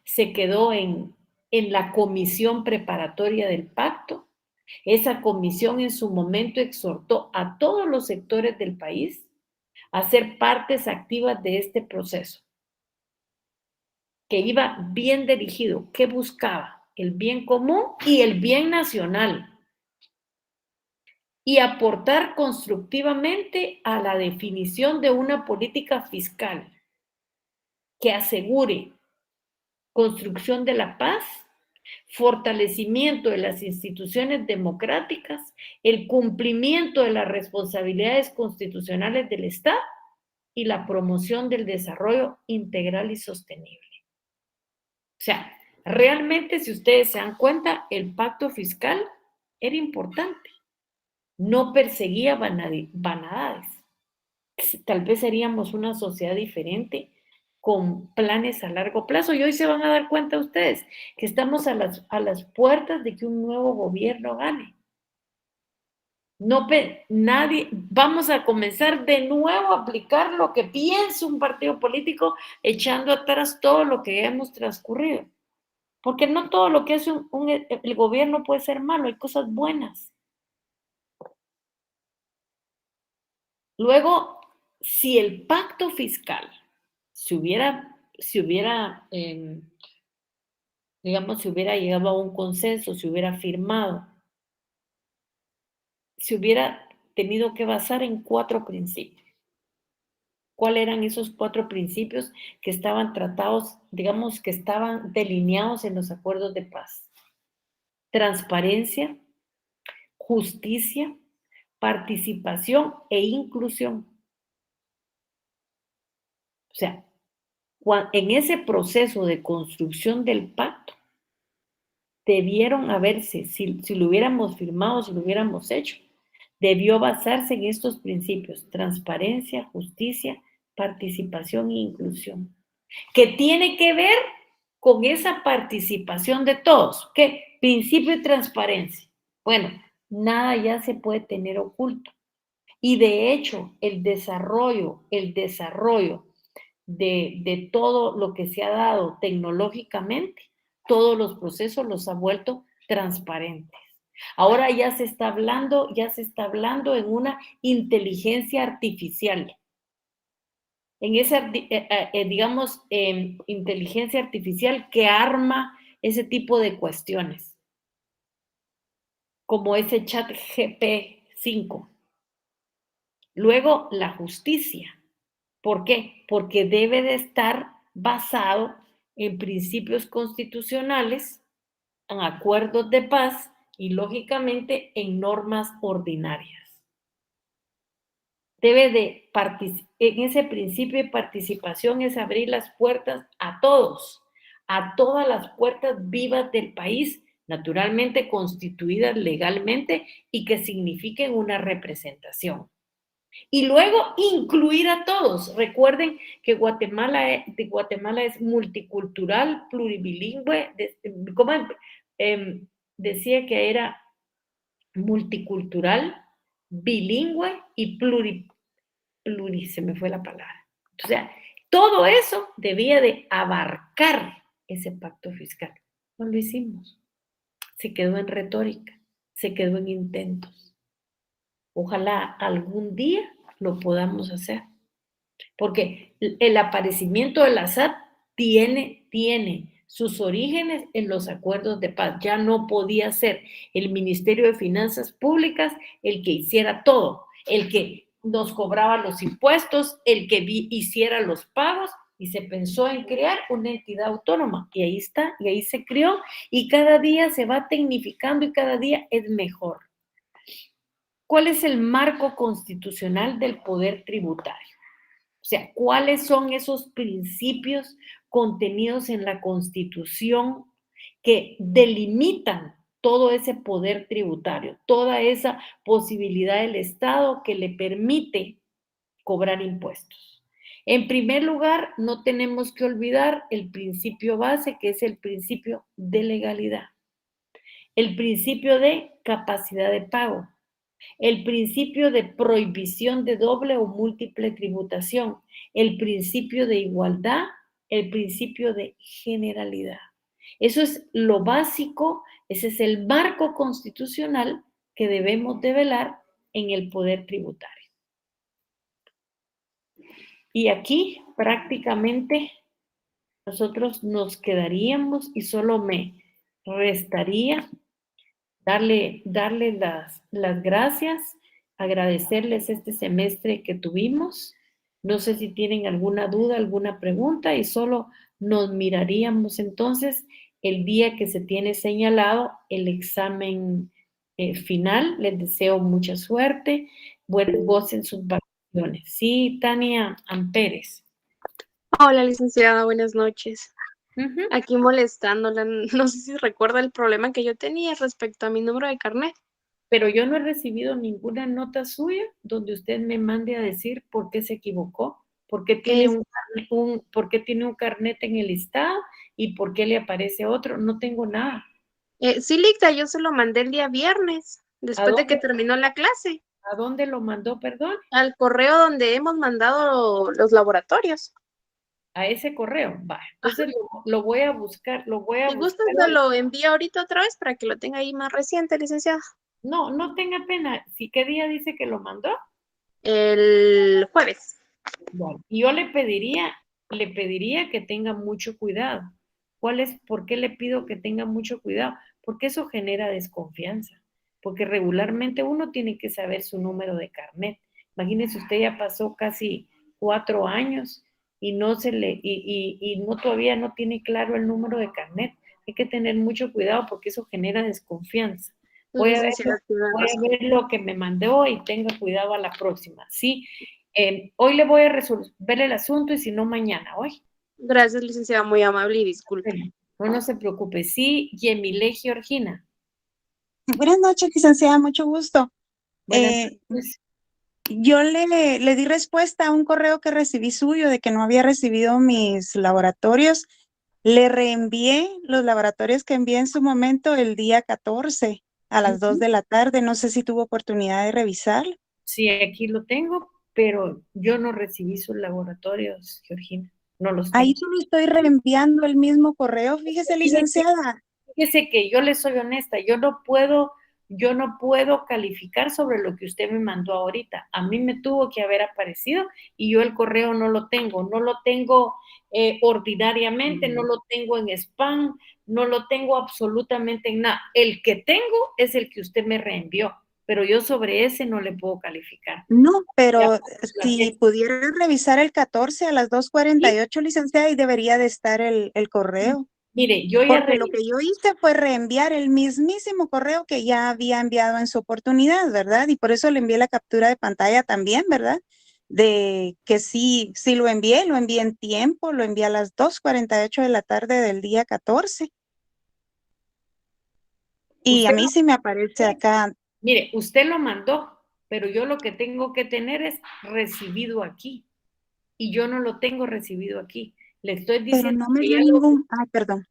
[SPEAKER 1] se quedó en la comisión preparatoria del pacto, Esa comisión en su momento exhortó a todos los sectores del país a ser partes activas de este proceso, que iba bien dirigido, que buscaba el bien común y el bien nacional, y aportar constructivamente a la definición de una política fiscal que asegure construcción de la paz, fortalecimiento de las instituciones democráticas, el cumplimiento de las responsabilidades constitucionales del Estado y la promoción del desarrollo integral y sostenible. O sea, realmente, si ustedes se dan cuenta, el pacto fiscal era importante. No perseguía vanidades. Tal vez seríamos una sociedad diferente con planes a largo plazo. Y hoy se van a dar cuenta ustedes que estamos a las puertas de que un nuevo gobierno gane. No, nadie, vamos a comenzar de nuevo a aplicar lo que piensa un partido político, echando atrás todo lo que hemos transcurrido. Porque no todo lo que hace el gobierno puede ser malo, hay cosas buenas. Luego, si el pacto fiscal se hubiera llegado a un consenso, se hubiera firmado, se hubiera tenido que basar en 4 principios. ¿Cuáles eran esos 4 principios que estaban tratados, digamos, que estaban delineados en los acuerdos de paz? Transparencia, justicia, participación e inclusión. O sea, en ese proceso de construcción del pacto, debieron haberse, si lo hubiéramos firmado, si lo hubiéramos hecho, debió basarse en estos principios: transparencia, justicia, participación e inclusión, que tiene que ver con esa participación de todos. ¿Qué? Principio de transparencia. Bueno, nada ya se puede tener oculto. Y de hecho, el desarrollo de todo lo que se ha dado tecnológicamente, todos los procesos los ha vuelto transparentes. Ahora ya se está hablando en una inteligencia artificial. En esa, inteligencia artificial que arma ese tipo de cuestiones, como ese chat GP5. Luego, la justicia. ¿Por qué? Porque debe de estar basado en principios constitucionales, en acuerdos de paz y, lógicamente, en normas ordinarias. En ese principio de participación es abrir las puertas a todos, a todas las puertas vivas del país, naturalmente constituidas legalmente y que signifiquen una representación. Y luego incluir a todos. Recuerden que Guatemala es multicultural, pluribilingüe. ¿Cómo decía que era multicultural, bilingüe y se me fue la palabra? O sea, todo eso debía de abarcar ese pacto fiscal. No lo hicimos. Se quedó en retórica, se quedó en intentos. Ojalá algún día lo podamos hacer. Porque el aparecimiento de la SAT tiene sus orígenes en los acuerdos de paz. Ya no podía ser el Ministerio de Finanzas Públicas el que hiciera todo, el que nos cobraba los impuestos, el que hiciera los pagos, y se pensó en crear una entidad autónoma. Y ahí está, y ahí se creó, y cada día se va tecnificando y cada día es mejor. ¿Cuál es el marco constitucional del poder tributario? O sea, ¿cuáles son esos principios contenidos en la Constitución que delimitan todo ese poder tributario, toda esa posibilidad del Estado que le permite cobrar impuestos? En primer lugar, no tenemos que olvidar el principio base, que es el principio de legalidad, el principio de capacidad de pago, el principio de prohibición de doble o múltiple tributación, el principio de igualdad, el principio de generalidad. Eso es lo básico, ese es el marco constitucional que debemos de velar en el poder tributario. Y aquí prácticamente nosotros nos quedaríamos y solo me restaría darle las gracias, agradecerles este semestre que tuvimos. No sé si tienen alguna duda, alguna pregunta y solo nos miraríamos entonces el día que se tiene señalado el examen final. Les deseo mucha suerte, gocen sus vacaciones. Sí, Tania Amperes.
[SPEAKER 2] Hola, licenciada, buenas noches.
[SPEAKER 1] Ujú.
[SPEAKER 2] Aquí molestándola. No sé si recuerda el problema que yo tenía respecto a mi número de carnet.
[SPEAKER 1] Pero yo no he recibido ninguna nota suya donde usted me mande a decir por qué se equivocó, por qué tiene por qué tiene un carnet en el listado y por qué le aparece otro. No tengo nada.
[SPEAKER 2] Sí, Licta, yo se lo mandé el día viernes, después de que terminó la clase,
[SPEAKER 1] ¿A dónde lo mandó, perdón?
[SPEAKER 2] al correo donde hemos mandado los laboratorios.
[SPEAKER 1] A ese correo. Va, entonces lo voy a buscar,
[SPEAKER 2] Si gusta, se lo envío ahorita otra vez para que lo tenga ahí más reciente, licenciada.
[SPEAKER 1] No, no tenga pena. ¿Sí, qué día dice que lo mandó?
[SPEAKER 2] El jueves.
[SPEAKER 1] Bueno, yo le pediría que tenga mucho cuidado. ¿Por qué le pido que tenga mucho cuidado? Porque eso genera desconfianza. Porque regularmente uno tiene que saber su número de carnet. Imagínese, usted ya pasó casi 4 años y no todavía no tiene claro el número de carnet. Hay que tener mucho cuidado porque eso genera desconfianza. Voy a ver lo que me mandó y tenga cuidado a la próxima, ¿sí? Hoy le voy a resolver el asunto y si no, mañana, hoy.
[SPEAKER 2] Gracias, licenciada, muy amable y disculpe.
[SPEAKER 1] No se preocupe. Sí, Yemile Georgina.
[SPEAKER 6] Buenas noches, licenciada, mucho gusto.
[SPEAKER 1] Buenas noches.
[SPEAKER 6] Yo le di respuesta a un correo que recibí suyo de que no había recibido mis laboratorios. Le reenvié los laboratorios que envié en su momento el día 14 a las 2 de la tarde. No sé si tuvo oportunidad de revisar.
[SPEAKER 1] Sí, aquí lo tengo, pero yo no recibí sus laboratorios, Georgina. No los tengo.
[SPEAKER 6] Ahí solo estoy reenviando el mismo correo. Fíjese, licenciada.
[SPEAKER 1] Fíjese que yo le soy honesta, yo no puedo calificar sobre lo que usted me mandó ahorita. A mí me tuvo que haber aparecido y yo el correo no lo tengo ordinariamente, no lo tengo en spam, no lo tengo absolutamente en nada. El que tengo es el que usted me reenvió, pero yo sobre ese no le puedo calificar.
[SPEAKER 6] No, pero si pudiera revisar el 14 a las 2:48, licenciada, y debería de estar el correo.
[SPEAKER 1] Mire, yo ya
[SPEAKER 6] Porque lo que yo hice fue reenviar el mismísimo correo que ya había enviado en su oportunidad, ¿verdad? Y por eso le envié la captura de pantalla también, ¿verdad? De que sí lo envié en tiempo, lo envié a las 2:48 de la tarde del día 14. Y a mí sí me aparece acá.
[SPEAKER 1] Mire, usted lo mandó, pero yo lo que tengo que tener es recibido aquí. Y yo no lo tengo recibido aquí. Le estoy diciendo
[SPEAKER 6] pero no me dio ningún. Perdón.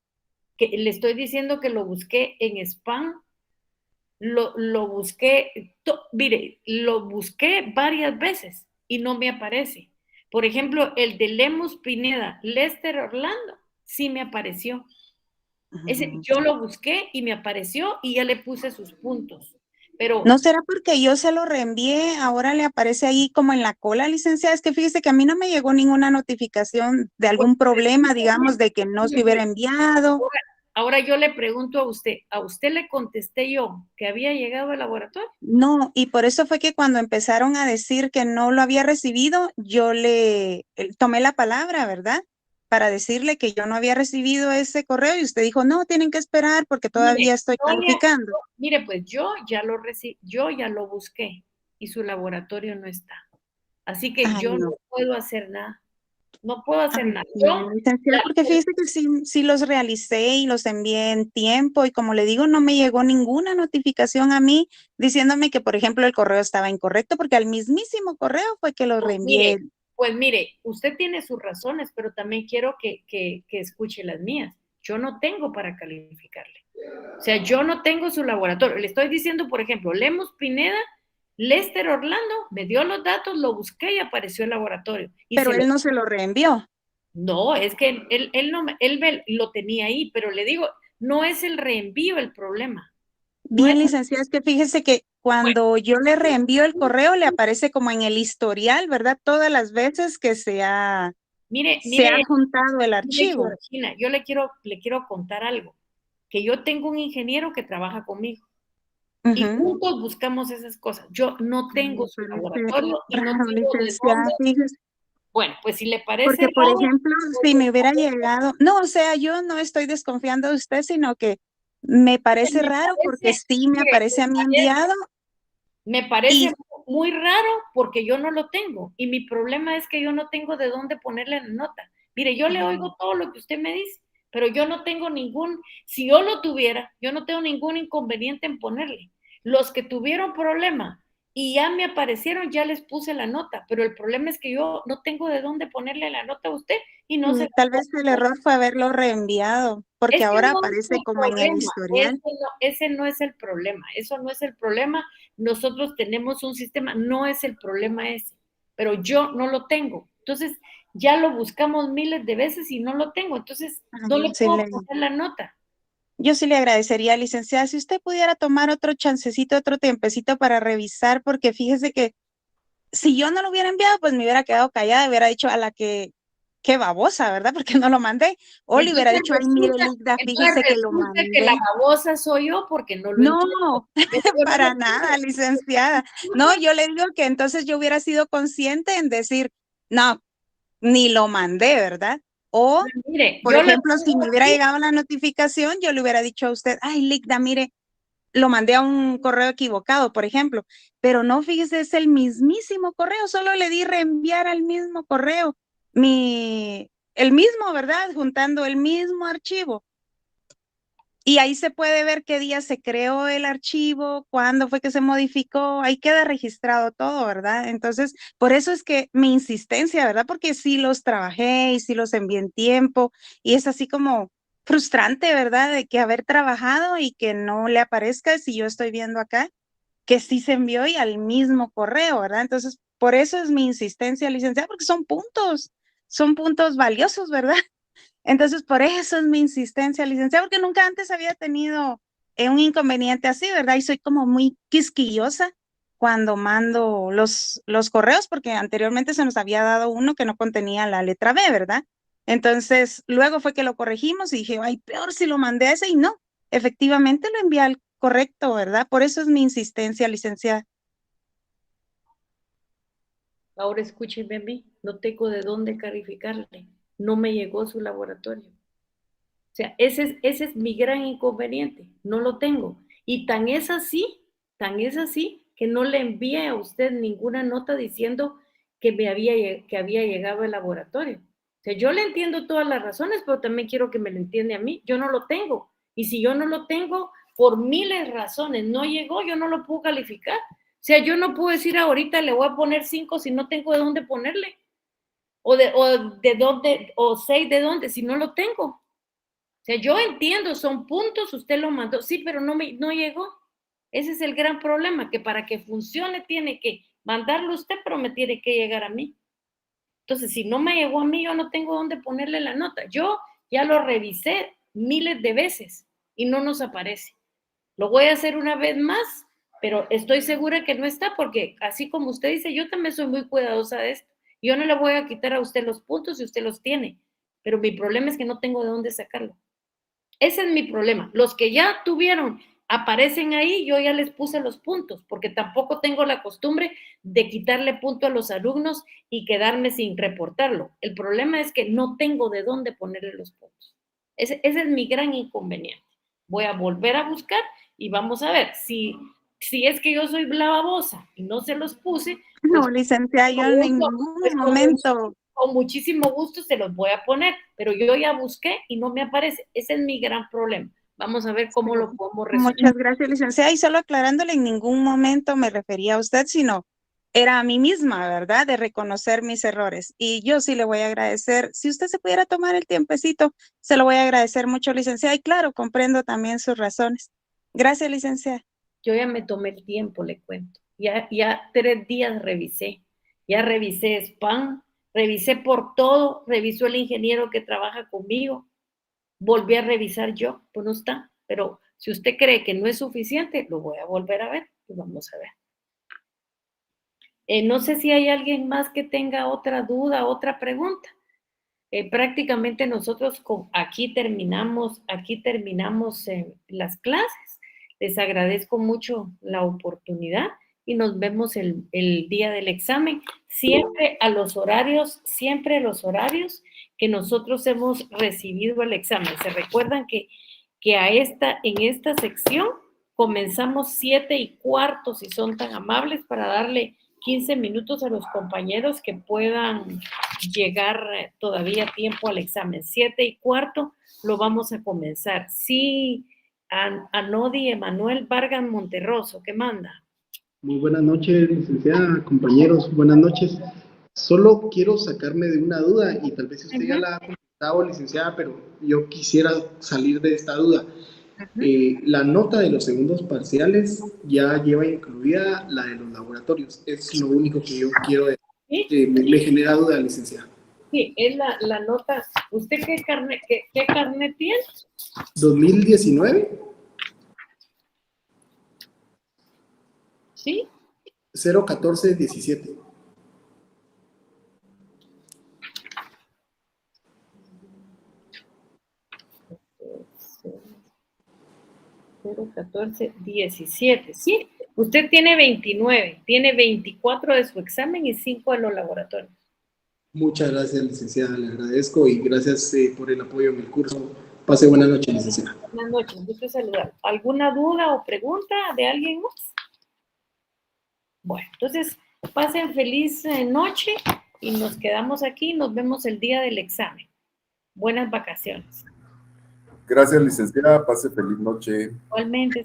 [SPEAKER 1] Que le estoy diciendo que lo busqué en spam. Lo busqué, mire, lo busqué varias veces y no me aparece. Por ejemplo, el de Lemus Pineda, Lester Orlando, sí me apareció. Yo lo busqué y me apareció y ya le puse sus puntos. Pero
[SPEAKER 6] ¿no será porque yo se lo reenvié? Ahora le aparece ahí como en la cola, licenciada. Es que fíjese que a mí no me llegó ninguna notificación de algún problema, digamos, de que no se hubiera enviado.
[SPEAKER 1] Ahora yo le pregunto ¿a usted le contesté yo que había llegado al laboratorio?
[SPEAKER 6] No, y por eso fue que cuando empezaron a decir que no lo había recibido, yo le tomé la palabra, ¿verdad? Para decirle que yo no había recibido ese correo y usted dijo, no, tienen que esperar porque todavía estoy calificando.
[SPEAKER 1] Mire, pues yo ya lo busqué y su laboratorio no está. Así que yo no puedo hacer nada. No puedo hacer nada.
[SPEAKER 6] Porque fíjese que sí los realicé y los envié en tiempo y como le digo, no me llegó ninguna notificación a mí diciéndome que, por ejemplo, el correo estaba incorrecto porque al mismísimo correo fue que lo reenvié.
[SPEAKER 1] Pues mire, usted tiene sus razones, pero también quiero que escuche las mías. Yo no tengo para calificarle. O sea, yo no tengo su laboratorio. Le estoy diciendo, por ejemplo, Lemus Pineda, Lester Orlando, me dio los datos, lo busqué y apareció el laboratorio.
[SPEAKER 6] Pero él no se lo reenvió.
[SPEAKER 1] No, es que él no, lo tenía ahí, pero le digo, no es el reenvío el problema. No
[SPEAKER 6] Bien,
[SPEAKER 1] es,
[SPEAKER 6] licenciada, es que fíjese que
[SPEAKER 1] bueno,
[SPEAKER 6] cuando yo le reenvío el correo, le aparece como en el historial, ¿verdad? Todas las veces que se ha
[SPEAKER 1] mire,
[SPEAKER 6] juntado el
[SPEAKER 1] mire,
[SPEAKER 6] archivo.
[SPEAKER 1] Georgina, yo le quiero contar algo, que yo tengo un ingeniero que trabaja conmigo y
[SPEAKER 6] Ujú.
[SPEAKER 1] juntos buscamos esas cosas. Yo no tengo
[SPEAKER 6] Me
[SPEAKER 1] su
[SPEAKER 6] parece
[SPEAKER 1] laboratorio y no
[SPEAKER 6] raro,
[SPEAKER 1] tengo de dónde.
[SPEAKER 6] licenciada, fíjese.
[SPEAKER 1] Bueno, pues si le parece
[SPEAKER 6] Porque, por
[SPEAKER 1] raro,
[SPEAKER 6] ejemplo, si me hubiera llegado, no, o sea, yo no estoy desconfiando de usted, sino que me parece
[SPEAKER 1] me
[SPEAKER 6] raro porque
[SPEAKER 1] parece,
[SPEAKER 6] sí me
[SPEAKER 1] mire,
[SPEAKER 6] aparece a mí enviado
[SPEAKER 1] me parece
[SPEAKER 6] y
[SPEAKER 1] muy raro porque yo no lo tengo y mi problema es que yo no tengo de dónde ponerle la nota. Mire, yo le oigo todo lo que usted me dice, pero yo no tengo si yo lo tuviera, yo no tengo ningún inconveniente en ponerle. Los que tuvieron problema y ya me aparecieron, ya les puse la nota, pero el problema es que yo no tengo de dónde ponerle la nota a usted y no se la
[SPEAKER 6] tal
[SPEAKER 1] puedo
[SPEAKER 6] vez el
[SPEAKER 1] poner.
[SPEAKER 6] error fue haberlo reenviado, porque
[SPEAKER 1] Ese
[SPEAKER 6] ahora
[SPEAKER 1] no es
[SPEAKER 6] aparece
[SPEAKER 1] el
[SPEAKER 6] como en el
[SPEAKER 1] problema,
[SPEAKER 6] historial.
[SPEAKER 1] ese no es el problema, eso no es el problema. Nosotros tenemos un sistema, no es el problema ese, pero yo no lo tengo. Entonces, ya lo buscamos miles de veces y no lo tengo, entonces no le
[SPEAKER 6] Sí,
[SPEAKER 1] puedo poner la nota.
[SPEAKER 6] yo sí le agradecería, licenciada, si usted pudiera tomar otro chancecito, otro tiempecito para revisar, porque fíjese que si yo no lo hubiera enviado, pues me hubiera quedado callada, hubiera dicho a la que, qué babosa, ¿verdad? Porque no lo mandé. O le hubiera dicho, ay, mire, Ligda,
[SPEAKER 1] Entonces
[SPEAKER 6] fíjese que lo
[SPEAKER 1] resulta que la
[SPEAKER 6] mandé.
[SPEAKER 1] babosa soy yo porque no lo entiendo.
[SPEAKER 6] No,
[SPEAKER 1] Pero yo no
[SPEAKER 6] para
[SPEAKER 1] lo
[SPEAKER 6] nada,
[SPEAKER 1] tengo.
[SPEAKER 6] licenciada. No, yo le digo que entonces yo hubiera sido consciente en decir, no, ni lo mandé, ¿verdad? O,
[SPEAKER 1] Mire,
[SPEAKER 6] por
[SPEAKER 1] yo lo
[SPEAKER 6] ejemplo, si
[SPEAKER 1] tengo
[SPEAKER 6] me hubiera
[SPEAKER 1] aquí.
[SPEAKER 6] llegado la notificación, yo le hubiera dicho a usted, ay, Ligda, mire, lo mandé a un correo equivocado, por ejemplo, pero no, fíjese, es el mismísimo correo, solo le di reenviar al mismo correo, el mismo, ¿verdad? Juntando el mismo archivo. Y ahí se puede ver qué día se creó el archivo, cuándo fue que se modificó, ahí queda registrado todo, ¿verdad? Entonces, por eso es que mi insistencia, ¿verdad? Porque sí los trabajé y sí los envié en tiempo y es así como frustrante, ¿verdad? De que haber trabajado y que no le aparezca si yo estoy viendo acá que sí se envió y al mismo correo, ¿verdad? Entonces, por eso es mi insistencia, licenciada, porque son puntos valiosos, ¿verdad? Entonces, por eso es mi insistencia, licenciada, porque nunca antes había tenido un inconveniente así, ¿verdad? Y soy como muy quisquillosa cuando mando los correos, porque anteriormente se nos había dado uno que no contenía la letra B, ¿verdad? Entonces, luego fue que lo corregimos y dije, ay, peor si lo mandé a ese y no, efectivamente lo envié al correcto, ¿verdad? Por eso es mi insistencia, licenciada.
[SPEAKER 1] Ahora escúcheme a mí, no tengo de dónde calificarle, no me llegó su laboratorio. O sea, ese es mi gran inconveniente, no lo tengo. Y tan es así, que no le envié a usted ninguna nota diciendo que había llegado el laboratorio. O sea, yo le entiendo todas las razones, pero también quiero que me lo entiende a mí. Yo no lo tengo. Y si yo no lo tengo, por miles de razones, no llegó, yo no lo puedo calificar. O sea, yo no puedo decir ahorita le voy a poner 5 si no tengo de dónde ponerle. O de dónde, o 6 de dónde, si no lo tengo. O sea, yo entiendo, son puntos, usted lo mandó, sí, pero no llegó. Ese es el gran problema, que para que funcione tiene que mandarlo usted, pero me tiene que llegar a mí. Entonces, si no me llegó a mí, yo no tengo dónde ponerle la nota. Yo ya lo revisé miles de veces y no nos aparece. Lo voy a hacer una vez más, pero estoy segura que no está porque así como usted dice, yo también soy muy cuidadosa de esto. Yo no le voy a quitar a usted los puntos si usted los tiene, pero mi problema es que no tengo de dónde sacarlo. Ese es mi problema. Los que ya tuvieron, aparecen ahí, yo ya les puse los puntos, porque tampoco tengo la costumbre de quitarle punto a los alumnos y quedarme sin reportarlo. El problema es que no tengo de dónde ponerle los puntos. Ese es mi gran inconveniente. Voy a volver a buscar y vamos a ver si es que yo soy babosa y no se los puse, pues
[SPEAKER 6] No, licenciada, yo en ningún
[SPEAKER 1] pues
[SPEAKER 6] momento.
[SPEAKER 1] con muchísimo gusto se los voy a poner, pero yo ya busqué y no me aparece. Ese es mi gran problema. Vamos a ver cómo lo podemos resolver.
[SPEAKER 6] Muchas gracias, licenciada. Y solo aclarándole, en ningún momento me refería a usted, sino era a mí misma, ¿verdad? De reconocer mis errores. Y yo sí le voy a agradecer, si usted se pudiera tomar el tiempecito, se lo voy a agradecer mucho, licenciada. Y claro, comprendo también sus razones. Gracias, licenciada.
[SPEAKER 1] Yo ya me tomé el tiempo, le cuento. Ya 3 días revisé. Ya revisé spam, revisé por todo, revisó el ingeniero que trabaja conmigo, volví a revisar yo, pues no está, pero si usted cree que no es suficiente, lo voy a volver a ver y vamos a ver. No sé si hay alguien más que tenga otra duda, otra pregunta. Prácticamente nosotros aquí terminamos las clases. Les agradezco mucho la oportunidad y nos vemos el día del examen. Siempre a los horarios que nosotros hemos recibido el examen. Se recuerdan que en esta sección comenzamos 7:15, si son tan amables, para darle 15 minutos a los compañeros que puedan llegar todavía a tiempo al examen. 7:15 lo vamos a comenzar. Sí, Anodi Emanuel Vargas Monterroso, ¿qué manda?
[SPEAKER 7] Muy buenas noches, licenciada, compañeros, buenas noches. Solo quiero sacarme de una duda y tal vez usted ya la ha comentado, licenciada, pero yo quisiera salir de esta duda. La nota de los segundos parciales ya lleva incluida la de los laboratorios. Es lo único que yo quiero decir.
[SPEAKER 1] ¿Sí?
[SPEAKER 7] Me genera duda, licenciada.
[SPEAKER 1] Sí, es la nota. ¿Usted qué carnet tiene?
[SPEAKER 7] 2019.
[SPEAKER 1] ¿Sí?
[SPEAKER 7] 01417.
[SPEAKER 1] $01417, sí. Usted tiene 29, tiene 24 de su examen y 5 de los laboratorios.
[SPEAKER 7] Muchas gracias, licenciada, le agradezco y gracias por el apoyo en el curso. Pase buena noche, licenciada.
[SPEAKER 1] Buenas noches, gusto saludar. ¿Alguna duda o pregunta de alguien más? Bueno, entonces pasen feliz noche y nos quedamos aquí. Nos vemos el día del examen. Buenas vacaciones.
[SPEAKER 8] Gracias, licenciada. Pase feliz noche.
[SPEAKER 1] Igualmente.